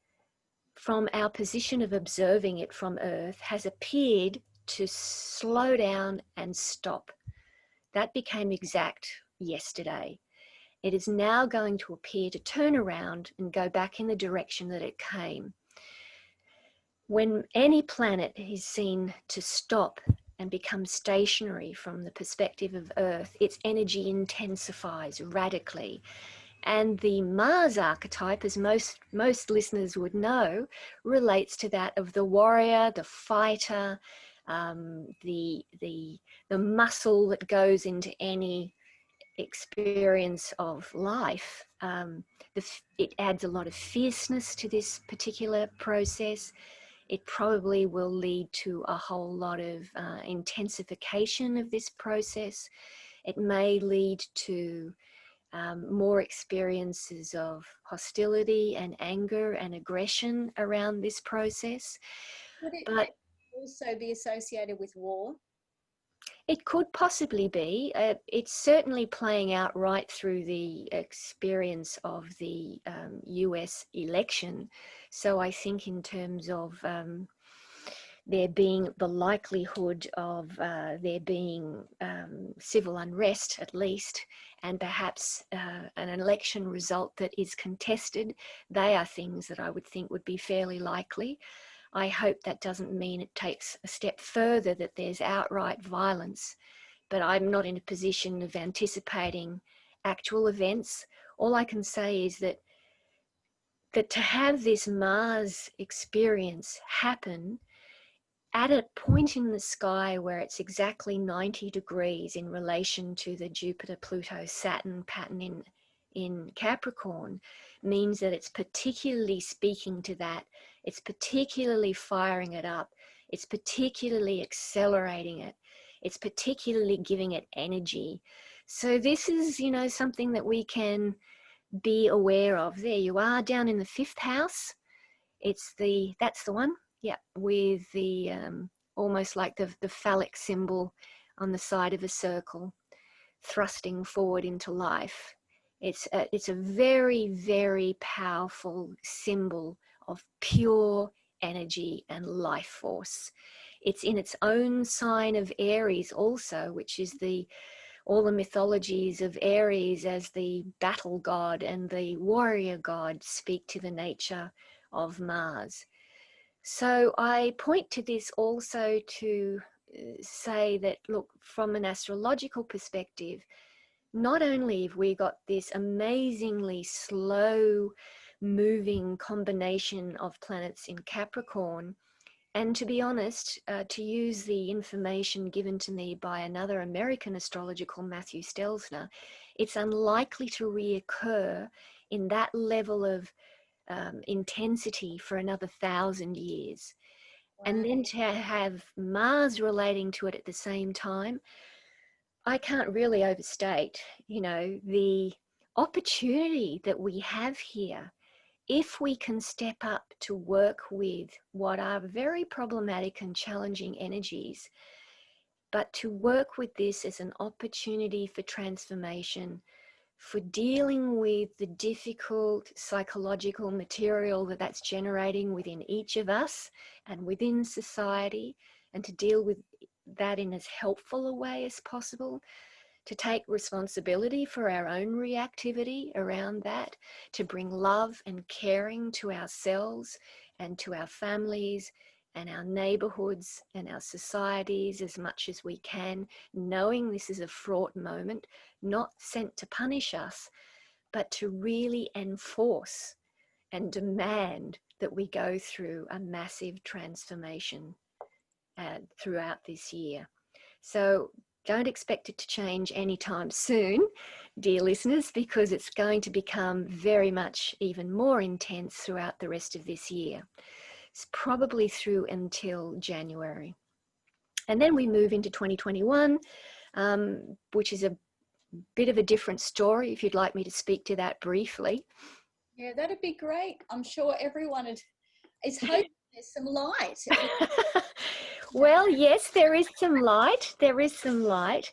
from our position of observing it from Earth, has appeared to slow down and stop. That became exact yesterday. It is now going to appear to turn around and go back in the direction that it came. When any planet is seen to stop and become stationary from the perspective of Earth, its energy intensifies radically. And the Mars archetype, as most listeners would know, relates to that of the warrior, the fighter, the muscle that goes into any experience of life. It adds a lot of fierceness to this particular process. It probably will lead to a whole lot of intensification of this process. It may lead to more experiences of hostility and anger and aggression around this process. Would it also be associated with war? It could possibly be. It's certainly playing out right through the experience of the US election. So I think in terms of there being the likelihood of there being civil unrest at least, and perhaps an election result that is contested, they are things that I would think would be fairly likely. I hope that doesn't mean it takes a step further, that there's outright violence, but I'm not in a position of anticipating actual events. All I can say is that to have this Mars experience happen at a point in the sky where it's exactly 90 degrees in relation to the Jupiter-Pluto-Saturn pattern in Capricorn means that it's particularly speaking to that. It's particularly firing it up. It's particularly accelerating it. It's particularly giving it energy. So this is, you know, something that we can be aware of. There you are down in the 5th house. That's the one. Yeah, with the almost like the phallic symbol on the side of a circle, thrusting forward into life. It's a very, very powerful symbol of pure energy and life force. It's in its own sign of Aries also, which is all the mythologies of Aries as the battle god and the warrior god speak to the nature of Mars. So I point to this also to say that, look, from an astrological perspective, not only have we got this amazingly slow moving combination of planets in Capricorn, and to be honest, to use the information given to me by another American astrologer called Matthew Stelzner, it's unlikely to reoccur in that level of intensity for another 1,000 years. Wow. And then to have Mars relating to it at the same time, I can't really overstate, you know, the opportunity that we have here if we can step up to work with what are very problematic and challenging energies, but to work with this as an opportunity for transformation, for dealing with the difficult psychological material that's generating within each of us and within society, and to deal with that in as helpful a way as possible, to take responsibility for our own reactivity around that, to bring love and caring to ourselves and to our families and our neighborhoods and our societies as much as we can, knowing this is a fraught moment, not sent to punish us, but to really enforce and demand that we go through a massive transformation throughout this year. So don't expect it to change anytime soon, dear listeners, because it's going to become very much even more intense throughout the rest of this year. It's probably through until January. And then we move into 2021. which is a bit of a different story, if you'd like me to speak to that briefly. Yeah, that'd be great. I'm sure everyone is hoping there's some light. Well, yes, there is some light. There is some light.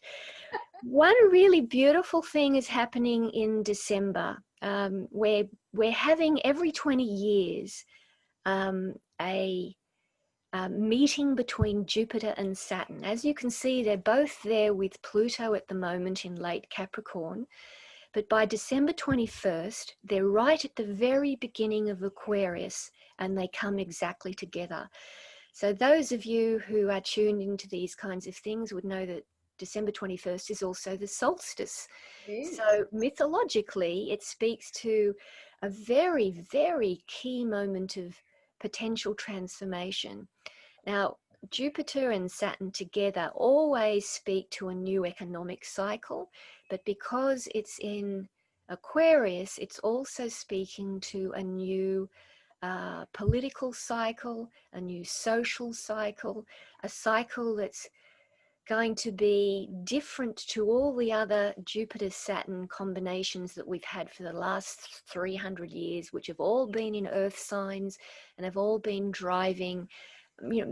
One really beautiful thing is happening in December, where we're having every 20 years a meeting between Jupiter and Saturn. As you can see, they're both there with Pluto at the moment in late Capricorn. But by December 21st, they're right at the very beginning of Aquarius, and they come exactly together. So those of you who are tuned into these kinds of things would know that December 21st is also the solstice. So mythologically, it speaks to a very, very key moment of potential transformation. Now, Jupiter and Saturn together always speak to a new economic cycle, but because it's in Aquarius, it's also speaking to a new political cycle, a new social cycle, a cycle that's going to be different to all the other Jupiter-Saturn combinations that we've had for the last 300 years, which have all been in earth signs and have all been driving, you know,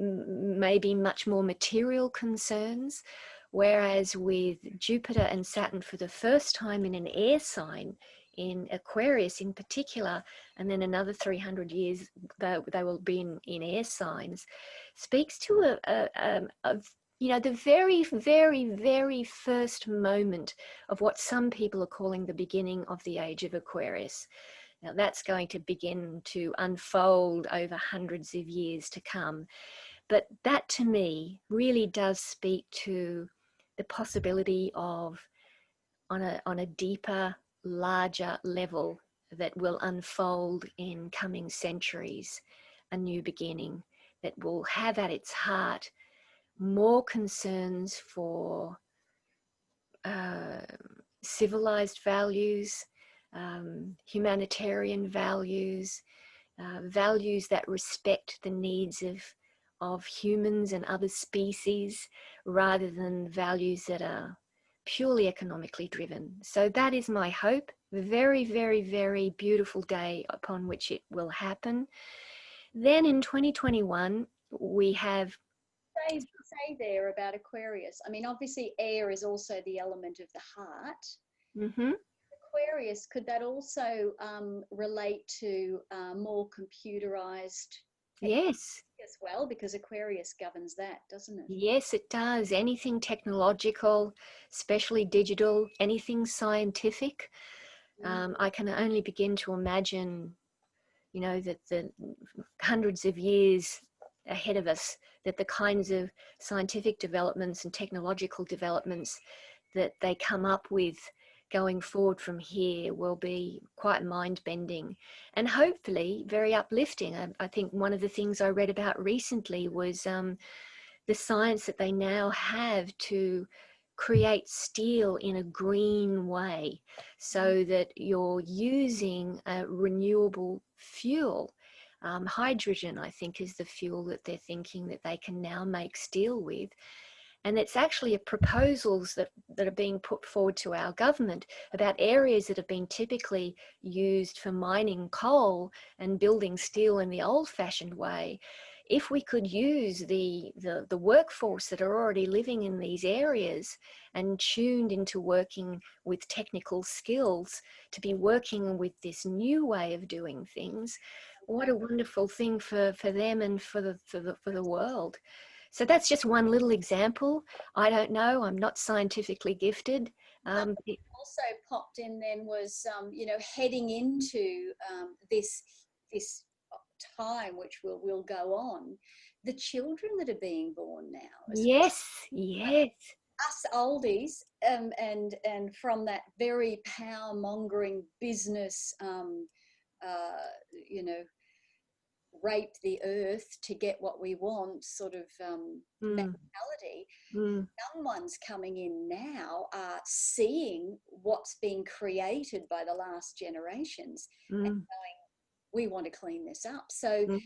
maybe much more material concerns. Whereas with Jupiter and Saturn for the first time in an air sign, in Aquarius in particular, and then another 300 years they will be in air signs, speaks to you know, the very, very, very first moment of what some people are calling the beginning of the age of Aquarius. Now that's going to begin to unfold over hundreds of years to come. But that to me really does speak to the possibility of, on a deeper, larger level, that will unfold in coming centuries, a new beginning that will have at its heart more concerns for civilized values, humanitarian values, values that respect the needs of humans and other species, rather than values that are purely economically driven. So that is my hope. A very, very, very beautiful day upon which it will happen. Then in 2021, we have... Say there about Aquarius. I mean, obviously air is also the element of the heart. Mm-hmm. Aquarius, could that also relate to more computerized Yes. as well? Because Aquarius governs that, doesn't it? Yes, it does. Anything technological, especially digital, anything scientific. I can only begin to imagine, you know, that the hundreds of years ahead of us, that the kinds of scientific developments and technological developments that they come up with going forward from here will be quite mind-bending and hopefully very uplifting. I think one of the things I read about recently was the science that they now have to create steel in a green way, so that you're using a renewable fuel. Hydrogen, I think, is the fuel that they're thinking that they can now make steel with. And it's actually proposals that are being put forward to our government about areas that have been typically used for mining coal and building steel in the old-fashioned way. If we could use the workforce that are already living in these areas and tuned into working with technical skills to be working with this new way of doing things, what a wonderful thing for them and for the world. So that's just one little example. I don't know, I'm not scientifically gifted. Also popped in then was, you know, heading into this time which will go on, the children that are being born now. Yes, yes. Us oldies, and from that very power mongering business, you know, rape the earth to get what we want sort of mentality. Young ones coming in now are seeing what's being created by the last generations and going, we want to clean this up. So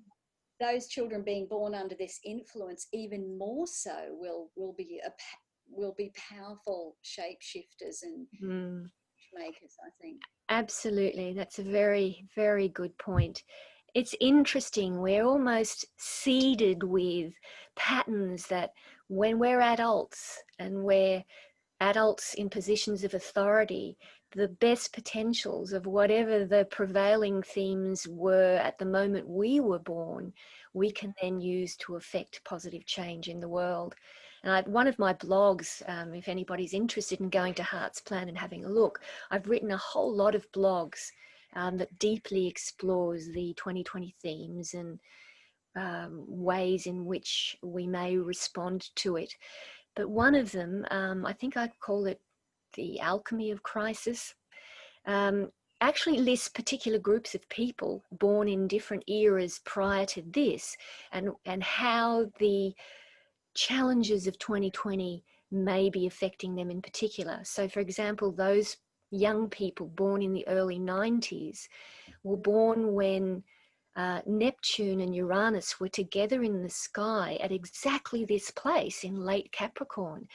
those children being born under this influence even more so will be will be powerful shapeshifters and makers, I think. Absolutely. That's a very, very good point. It's interesting. We're almost seeded with patterns that when we're adults and we're adults in positions of authority, the best potentials of whatever the prevailing themes were at the moment we were born, we can then use to affect positive change in the world. And one of my blogs, if anybody's interested in going to Heart's Plan and having a look, I've written a whole lot of blogs that deeply explores the 2020 themes and ways in which we may respond to it. But one of them, I think I call it the alchemy of crisis, actually lists particular groups of people born in different eras prior to this, and how the challenges of 2020 may be affecting them in particular. So, for example, those young people born in the early 90s were born when Neptune and Uranus were together in the sky at exactly this place in late Capricorn.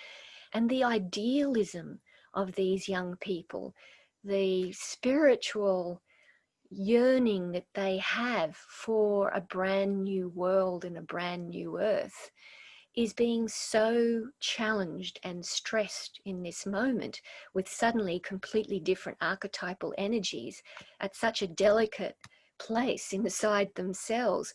And the idealism of these young people, the spiritual yearning that they have for a brand new world and a brand new earth, is being so challenged and stressed in this moment with suddenly completely different archetypal energies at such a delicate place inside themselves.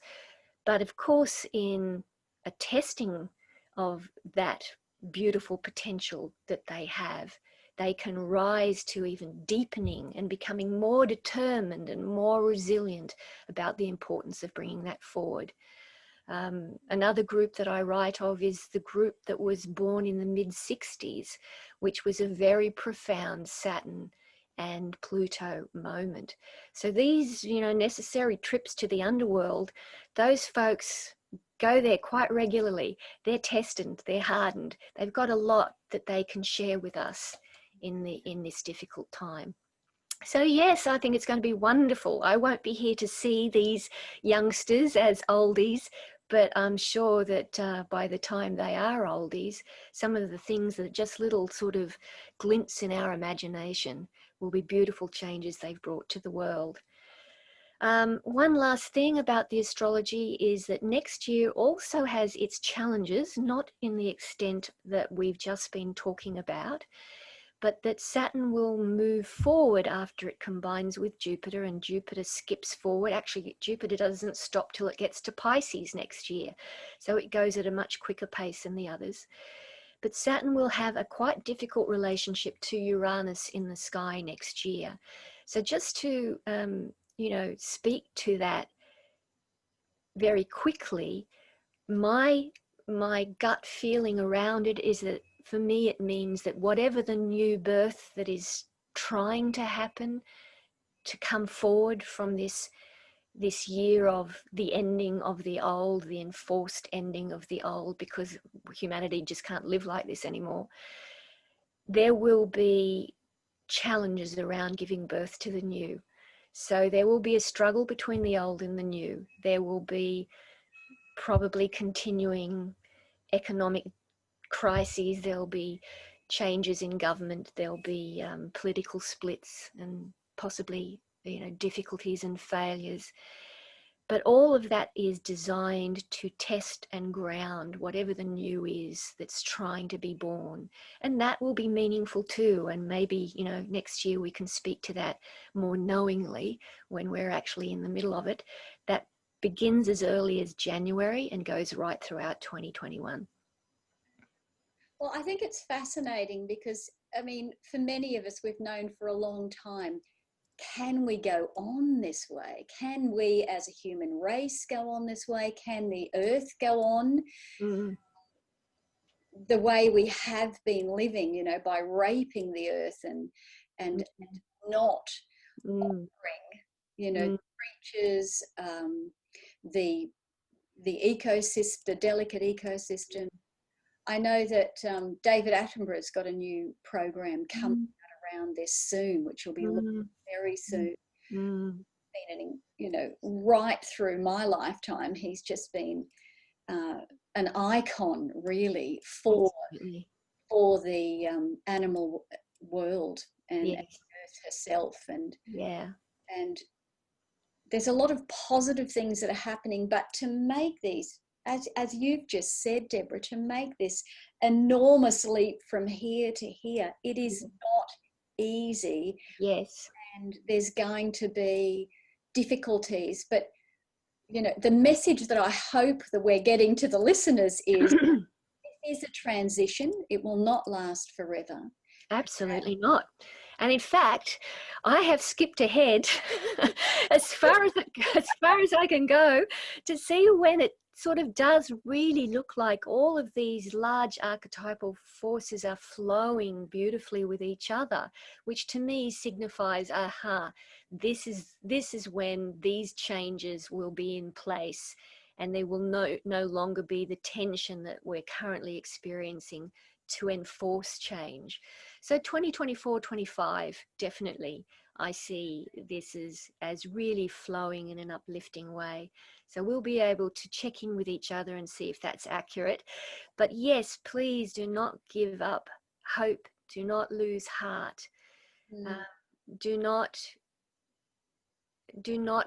But of course, in a testing of that beautiful potential that they have, they can rise to even deepening and becoming more determined and more resilient about the importance of bringing that forward. Another group that I write of is the group that was born in the mid-60s, which was a very profound Saturn and Pluto moment. So these, necessary trips to the underworld, those folks go there quite regularly. They're tested, they're hardened. They've got a lot that they can share with us in this difficult time. So yes, I think it's going to be wonderful. I won't be here to see these youngsters as oldies, but I'm sure that by the time they are oldies, some of the things that are just little sort of glints in our imagination will be beautiful changes they've brought to the world. One last thing about the astrology is that next year also has its challenges, not in the extent that we've just been talking about, but that Saturn will move forward after it combines with Jupiter, and Jupiter skips forward. Actually, Jupiter doesn't stop till it gets to Pisces next year, so it goes at a much quicker pace than the others. But Saturn will have a quite difficult relationship to Uranus in the sky next year. So just to, speak to that very quickly, my gut feeling around it is that for me it means that whatever the new birth that is trying to happen to come forward from this year of the ending of the old, the enforced ending of the old, because humanity just can't live like this anymore, there will be challenges around giving birth to the new. So there will be a struggle between the old and the new. There will be probably continuing economic crises, there'll be changes in government, there'll be political splits and possibly difficulties and failures. But all of that is designed to test and ground whatever the new is that's trying to be born. And that will be meaningful too. And maybe, next year we can speak to that more knowingly when we're actually in the middle of it. That begins as early as January and goes right throughout 2021. Well, I think it's fascinating because, for many of us, we've known for a long time, can we go on this way? Can we as a human race go on this way? Can the earth go on the way we have been living, by raping the earth and not honoring, creatures, the ecosystem, the delicate ecosystem. I know that David Attenborough's got a new program coming out around this soon, which will be very soon. Right through my lifetime, he's just been an icon, really, for for the animal world and Yes. Earth herself, and Yeah. there's a lot of positive things that are happening. But to make these, as you've just said, Deborah, to make this enormous leap from here to here, it is not easy. Yes. And there's going to be difficulties, but you know, the message that I hope that we're getting to the listeners is it is a transition. It will not last forever. Absolutely not. And in fact, I have skipped ahead as far as I can go to see when it sort of does really look like all of these large archetypal forces are flowing beautifully with each other, which to me signifies, this is when these changes will be in place, and there will no longer be the tension that we're currently experiencing to enforce change. So 2024-25, definitely, I see this as really flowing in an uplifting way. So we'll be able to check in with each other and see if that's accurate. But yes, please do not give up hope. Do not lose heart. Do not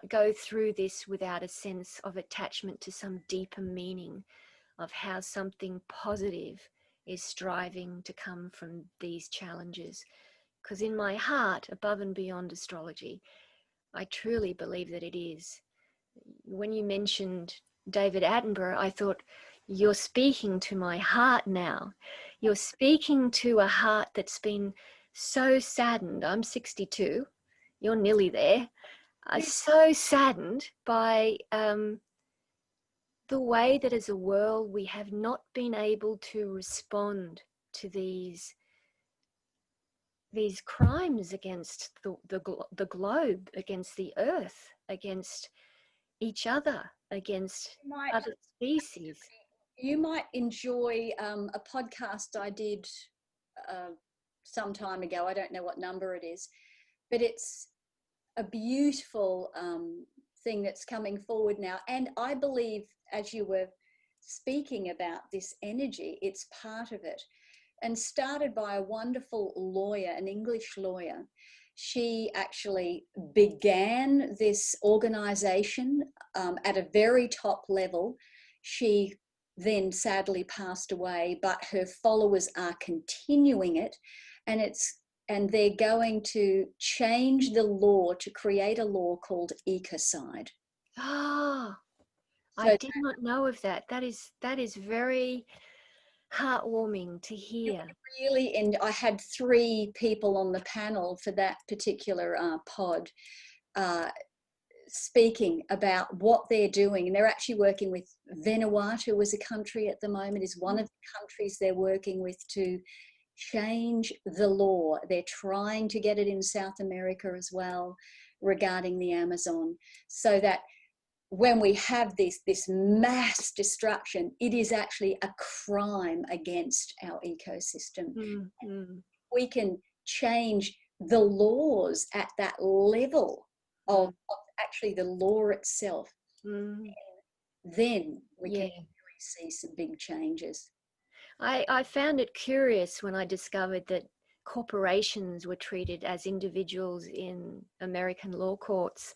go through this without a sense of attachment to some deeper meaning of how something positive is striving to come from these challenges. Because in my heart, above and beyond astrology, I truly believe that it is. When you mentioned David Attenborough, I thought, you're speaking to my heart now. You're speaking to a heart that's been so saddened. I'm 62. You're nearly there. So saddened by the way that as a world we have not been able to respond to these crimes against the globe, against the earth, against each other, against other species. You might enjoy a podcast I did some time ago. I don't know what number it is, but it's a beautiful thing that's coming forward now. And I believe, as you were speaking about this energy, it's part of it. And started by a wonderful lawyer, an English lawyer. She actually began this organization at a very top level. She then sadly passed away, but her followers are continuing it, and they're going to change the law to create a law called ecocide. I did not know of that. That is very heartwarming to hear. Really, and I had 3 people on the panel for that particular pod speaking about what they're doing, and they're actually working with Vanuatu as a country at the moment, is one of the countries they're working with to change the law. They're trying to get it in South America as well regarding the Amazon, so that when we have this mass destruction, it is actually a crime against our ecosystem. We can change the laws at that level of actually the law itself. Then we can really see some big changes. I found it curious when I discovered that corporations were treated as individuals in American law courts,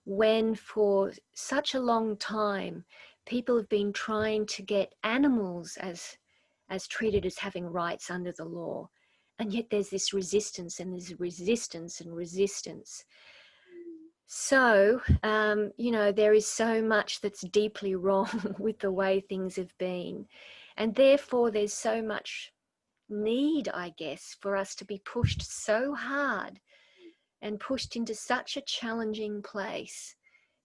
when for such a long time people have been trying to get animals as treated as having rights under the law, and yet there's this resistance and there's resistance and resistance. So there is so much that's deeply wrong with the way things have been, and therefore there's so much need, I guess, for us to be pushed so hard and pushed into such a challenging place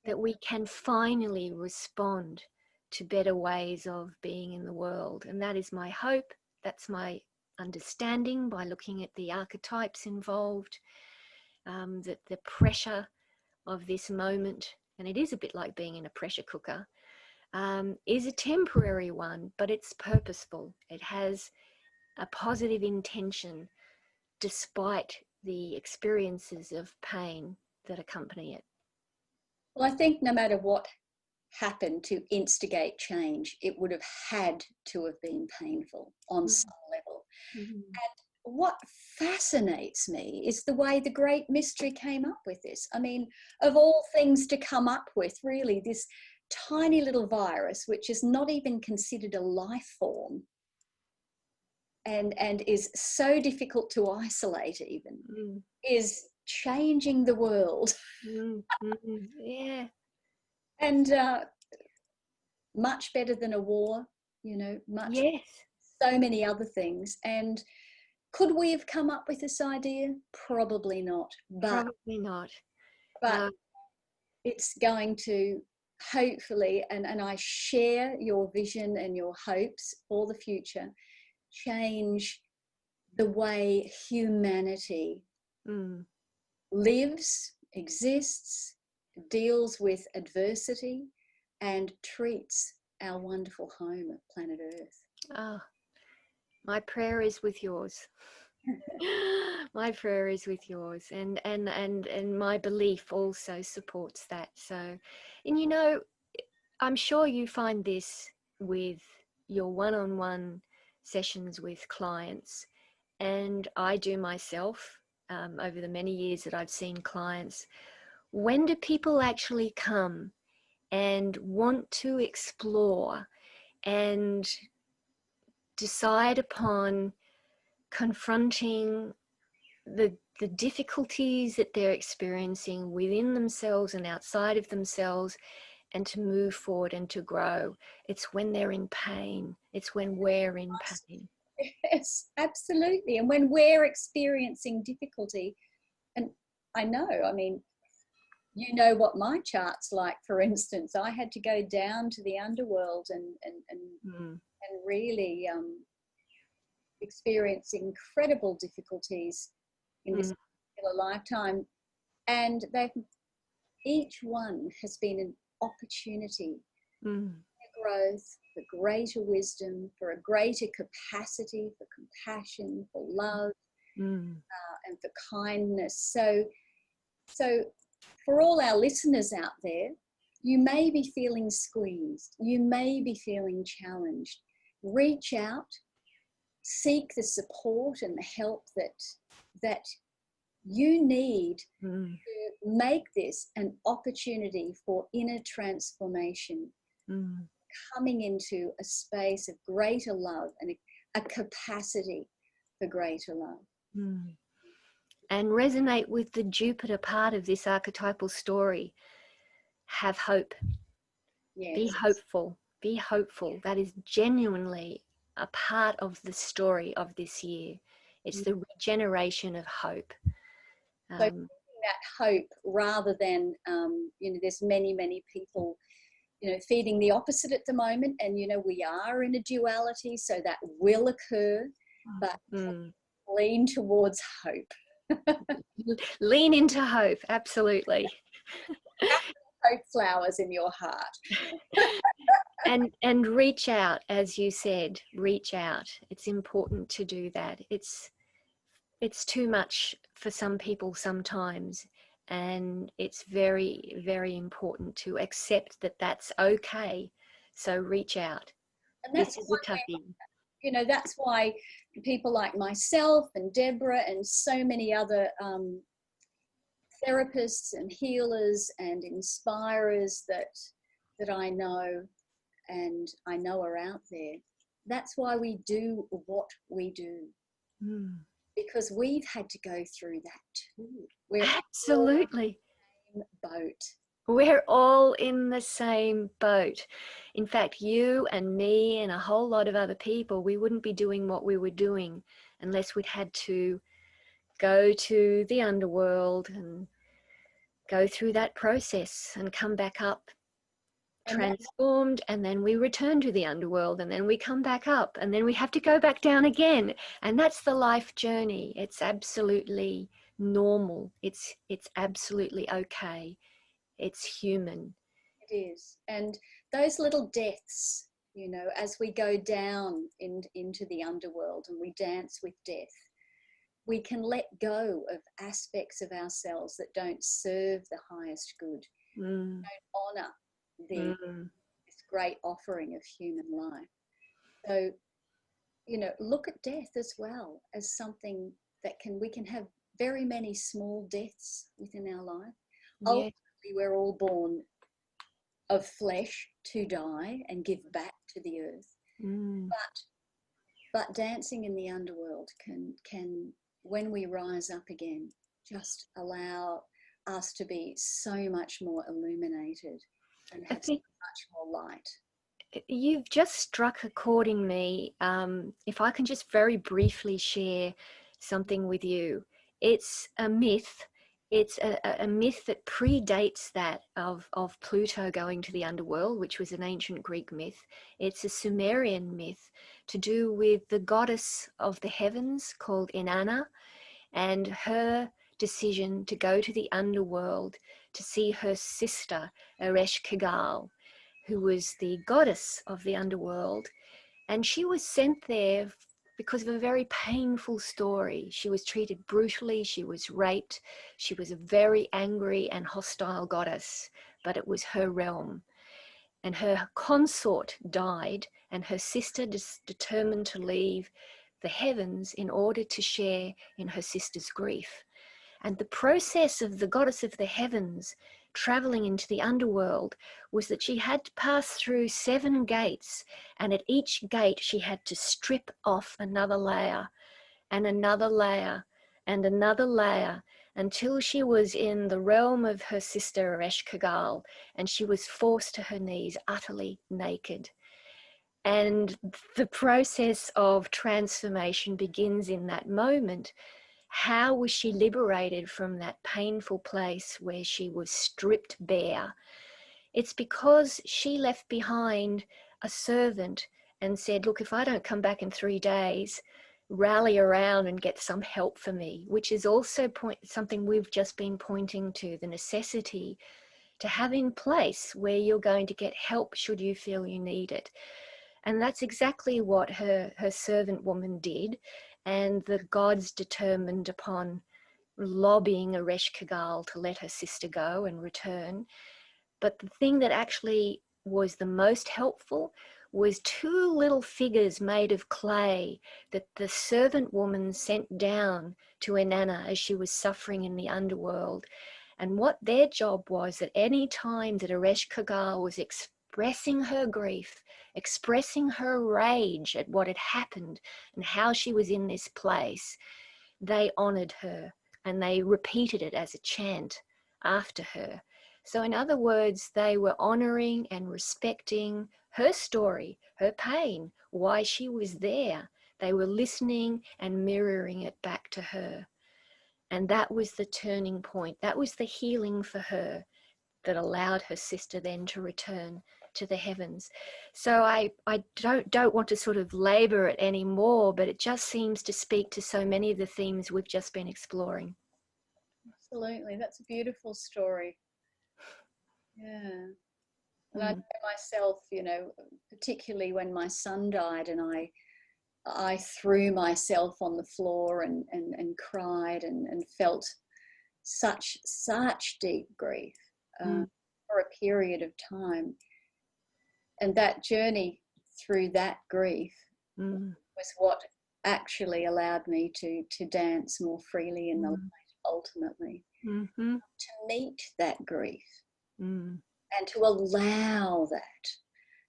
that we can finally respond to better ways of being in the world. And that is my hope. That's my understanding by looking at the archetypes involved, that the pressure of this moment, and it is a bit like being in a pressure cooker, is a temporary one, but it's purposeful. It has a positive intention despite the experiences of pain that accompany it. Well, I think no matter what happened to instigate change, it would have had to have been painful on some level. Mm. What fascinates me is the way the great mystery came up with this. I mean, of all things to come up with, really, this tiny little virus, which is not even considered a life form and is so difficult to isolate even, is changing the world. Yeah. And much better than a war, you know, much, Yes. so many other things. And could we have come up with this idea? Probably not. Probably not. But it's going to hopefully, and I share your vision and your hopes for the future, change the way humanity lives, exists, deals with adversity, and treats our wonderful home of planet Earth. Oh, my prayer is with yours. My prayer is with yours, and my belief also supports that. So, and you know, I'm sure you find this with your one-on-one sessions with clients, and I do myself over the many years that I've seen clients. When do people actually come and want to explore and decide upon confronting the difficulties that they're experiencing within themselves and outside of themselves, and to move forward and to grow? It's when they're in pain. It's when we're in pain. Yes, absolutely. And when we're experiencing difficulty, and I know, I mean, you know what my chart's like, for instance. I had to go down to the underworld and really experience incredible difficulties in this particular lifetime. And each one has been an opportunity for growth, for greater wisdom, for a greater capacity for compassion, for love, and for kindness. So for all our listeners out there, you may be feeling squeezed, you may be feeling challenged. Reach out, seek the support and the help that you need to make this an opportunity for inner transformation, coming into a space of greater love and a capacity for greater love. And resonate with the Jupiter part of this archetypal story. Have hope. Yes. Be hopeful. Be hopeful. That is genuinely a part of the story of this year. It's the regeneration of hope. So that hope, rather than, you know, there's many people, you know, feeding the opposite at the moment. And, you know, we are in a duality, so that will occur, but lean towards hope. Lean into hope, absolutely. Hope flowers in your heart. and reach out, as you said, reach out. It's important to do that. It's too much for some people sometimes, and it's very, very important to accept that that's okay. So reach out. And that's this is a toughie. You know, that's why people like myself and Deborah and so many other therapists and healers and inspirers that I know and I know are out there, that's why we do what we do. Because we've had to go through that too. We're absolutely all in the same boat. We're all in the same boat. In fact, you and me and a whole lot of other people, we wouldn't be doing what we were doing unless we'd had to go to the underworld and go through that process and come back up transformed, and then we return to the underworld, and then we come back up, and then we have to go back down again. And that's the life journey. It's absolutely normal. It's absolutely okay. It's human. It is. And those little deaths, you know, as we go down into the underworld and we dance with death, we can let go of aspects of ourselves that don't serve the highest good, don't honor this great offering of human life. So look at death as well as something that we can have very many small deaths within our life. Yeah. Ultimately, we're all born of flesh to die and give back to the earth. Mm. But dancing in the underworld can, when we rise up again, just allow us to be so much more illuminated and I have so think much more light. you've just struck a chord in me. If I can just very briefly share something with you, it's a myth. It's a myth that predates that of Pluto going to the underworld, which was an ancient Greek myth. It's a Sumerian myth to do with the goddess of the heavens called Inanna, and her decision to go to the underworld to see her sister Ereshkigal, who was the goddess of the underworld. And she was sent there because of a very painful story. She was treated brutally, she was raped, she was a very angry and hostile goddess, but it was her realm. And her consort died, and her sister determined to leave the heavens in order to share in her sister's grief. And the process of the goddess of the heavens traveling into the underworld was that she had to pass through 7 gates, and at each gate she had to strip off another layer and another layer and another layer until she was in the realm of her sister Ereshkigal, and she was forced to her knees utterly naked. And the process of transformation begins in that moment. How was she liberated from that painful place where she was stripped bare? It's because she left behind a servant and said, look, if I don't come back in 3 days, rally around and get some help for me, which is also something we've just been pointing to, the necessity to have in place where you're going to get help should you feel you need it. And that's exactly what her servant woman did. And the gods determined upon lobbying Ereshkigal to let her sister go and return. But the thing that actually was the most helpful was 2 little figures made of clay that the servant woman sent down to Inanna as she was suffering in the underworld. And what their job was, at any time that Ereshkigal was expressing her grief, expressing her rage at what had happened and how she was in this place, they honored her and they repeated it as a chant after her. So in other words, they were honoring and respecting her story, her pain, why she was there. They were listening and mirroring it back to her. And that was the turning point. That was the healing for her that allowed her sister then to return to the heavens. So I don't want to sort of labor it anymore, but it just seems to speak to so many of the themes we've just been exploring. Absolutely. That's a beautiful story. Yeah. And I know Mm. myself, particularly when my son died and I threw myself on the floor and cried and felt such deep grief Mm. for a period of time. And that journey through that grief Mm. was what actually allowed me to dance more freely in the light ultimately. Mm-hmm. To meet that grief Mm. and to allow that.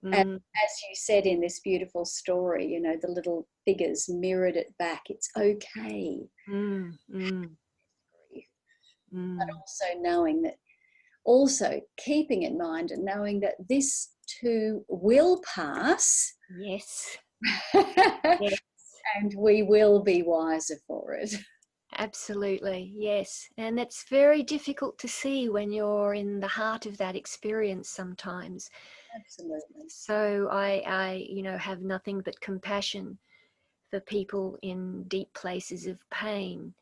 And Mm. as you said in this beautiful story, the little figures mirrored it back. It's okay. Mm. Mm. But Mm. also knowing that, also keeping in mind and knowing that this too will pass. Yes. And Yes. we will be wiser for it. Absolutely, yes. And it's very difficult to see when you're in the heart of that experience sometimes. Absolutely. So I have nothing but compassion for people in deep places of pain.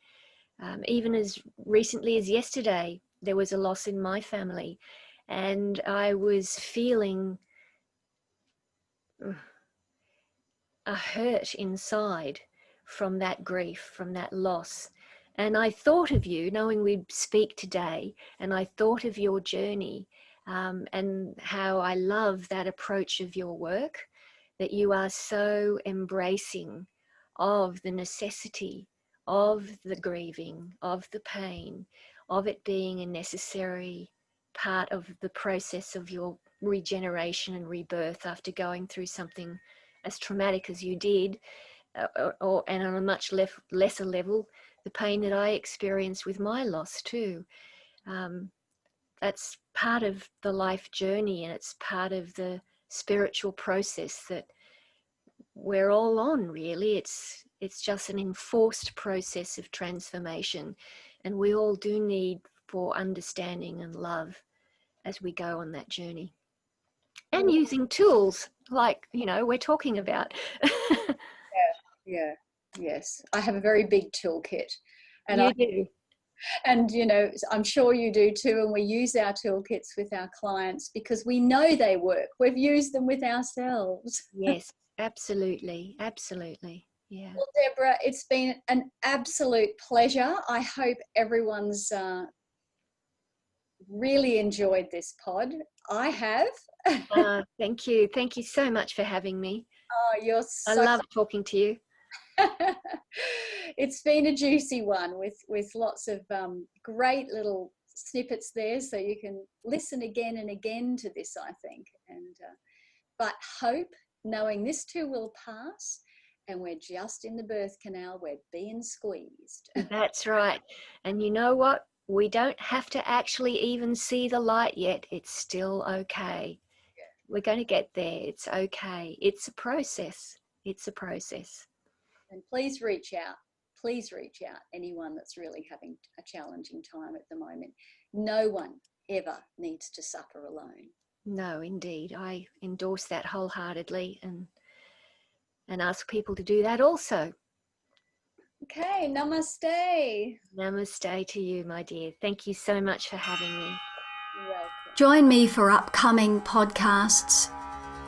Even as recently as yesterday, there was a loss in my family, and I was feeling a hurt inside from that grief, from that loss. And I thought of you, knowing we'd speak today, and I thought of your journey and how I love that approach of your work, that you are so embracing of the necessity of the grieving, of the pain, of it being a necessary part of the process of your regeneration and rebirth after going through something as traumatic as you did, and on a much lesser level, the pain that I experienced with my loss too. That's part of the life journey, and it's part of the spiritual process that we're all on, really. It's just an enforced process of transformation, and we all do need for understanding and love as we go on that journey, and using tools like, you know, we're talking about. Yes, I have a very big toolkit, and You do. and you know, I'm sure you do too, and we use our toolkits with our clients because we know they work. We've used them with ourselves. Yes, absolutely, absolutely. Yeah. Well, Deborah, it's been an absolute pleasure. I hope everyone's really enjoyed this pod. I have. Thank you. Thank you so much for having me. Oh, you're I so love talking to you. It's been a juicy one with lots of great little snippets there, so you can listen again and again to this, I think. And but hope, knowing this too will pass, and we're just in the birth canal, we're being squeezed. That's right. And you know what? We don't have to actually even see the light yet. It's still okay. We're going to get there. It's okay. It's a process. It's a process. And please reach out. Please reach out, anyone that's really having a challenging time at the moment. No one ever needs to suffer alone. No, indeed. I endorse that wholeheartedly, and ask people to do that also. Okay, namaste. Namaste to you, my dear. Thank you so much for having me. You're welcome. Join me for upcoming podcasts.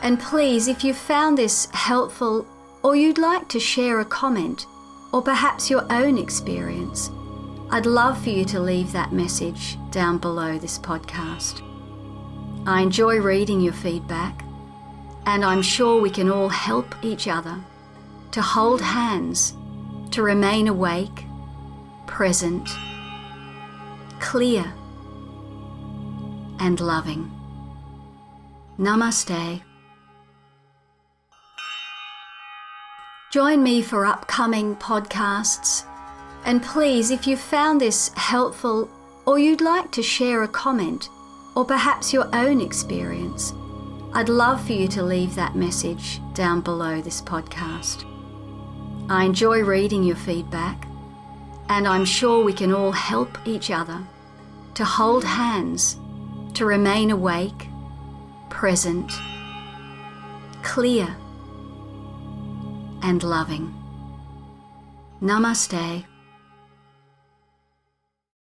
And please, if you found this helpful, or you'd like to share a comment, or perhaps your own experience, I'd love for you to leave that message down below this podcast. I enjoy reading your feedback, and I'm sure we can all help each other to hold hands, to remain awake, present, clear, and loving. Namaste. Join me for upcoming podcasts. And please, if you found this helpful, or you'd like to share a comment, or perhaps your own experience, I'd love for you to leave that message down below this podcast. I enjoy reading your feedback, and I'm sure we can all help each other to hold hands, to remain awake, present, clear, and loving. Namaste.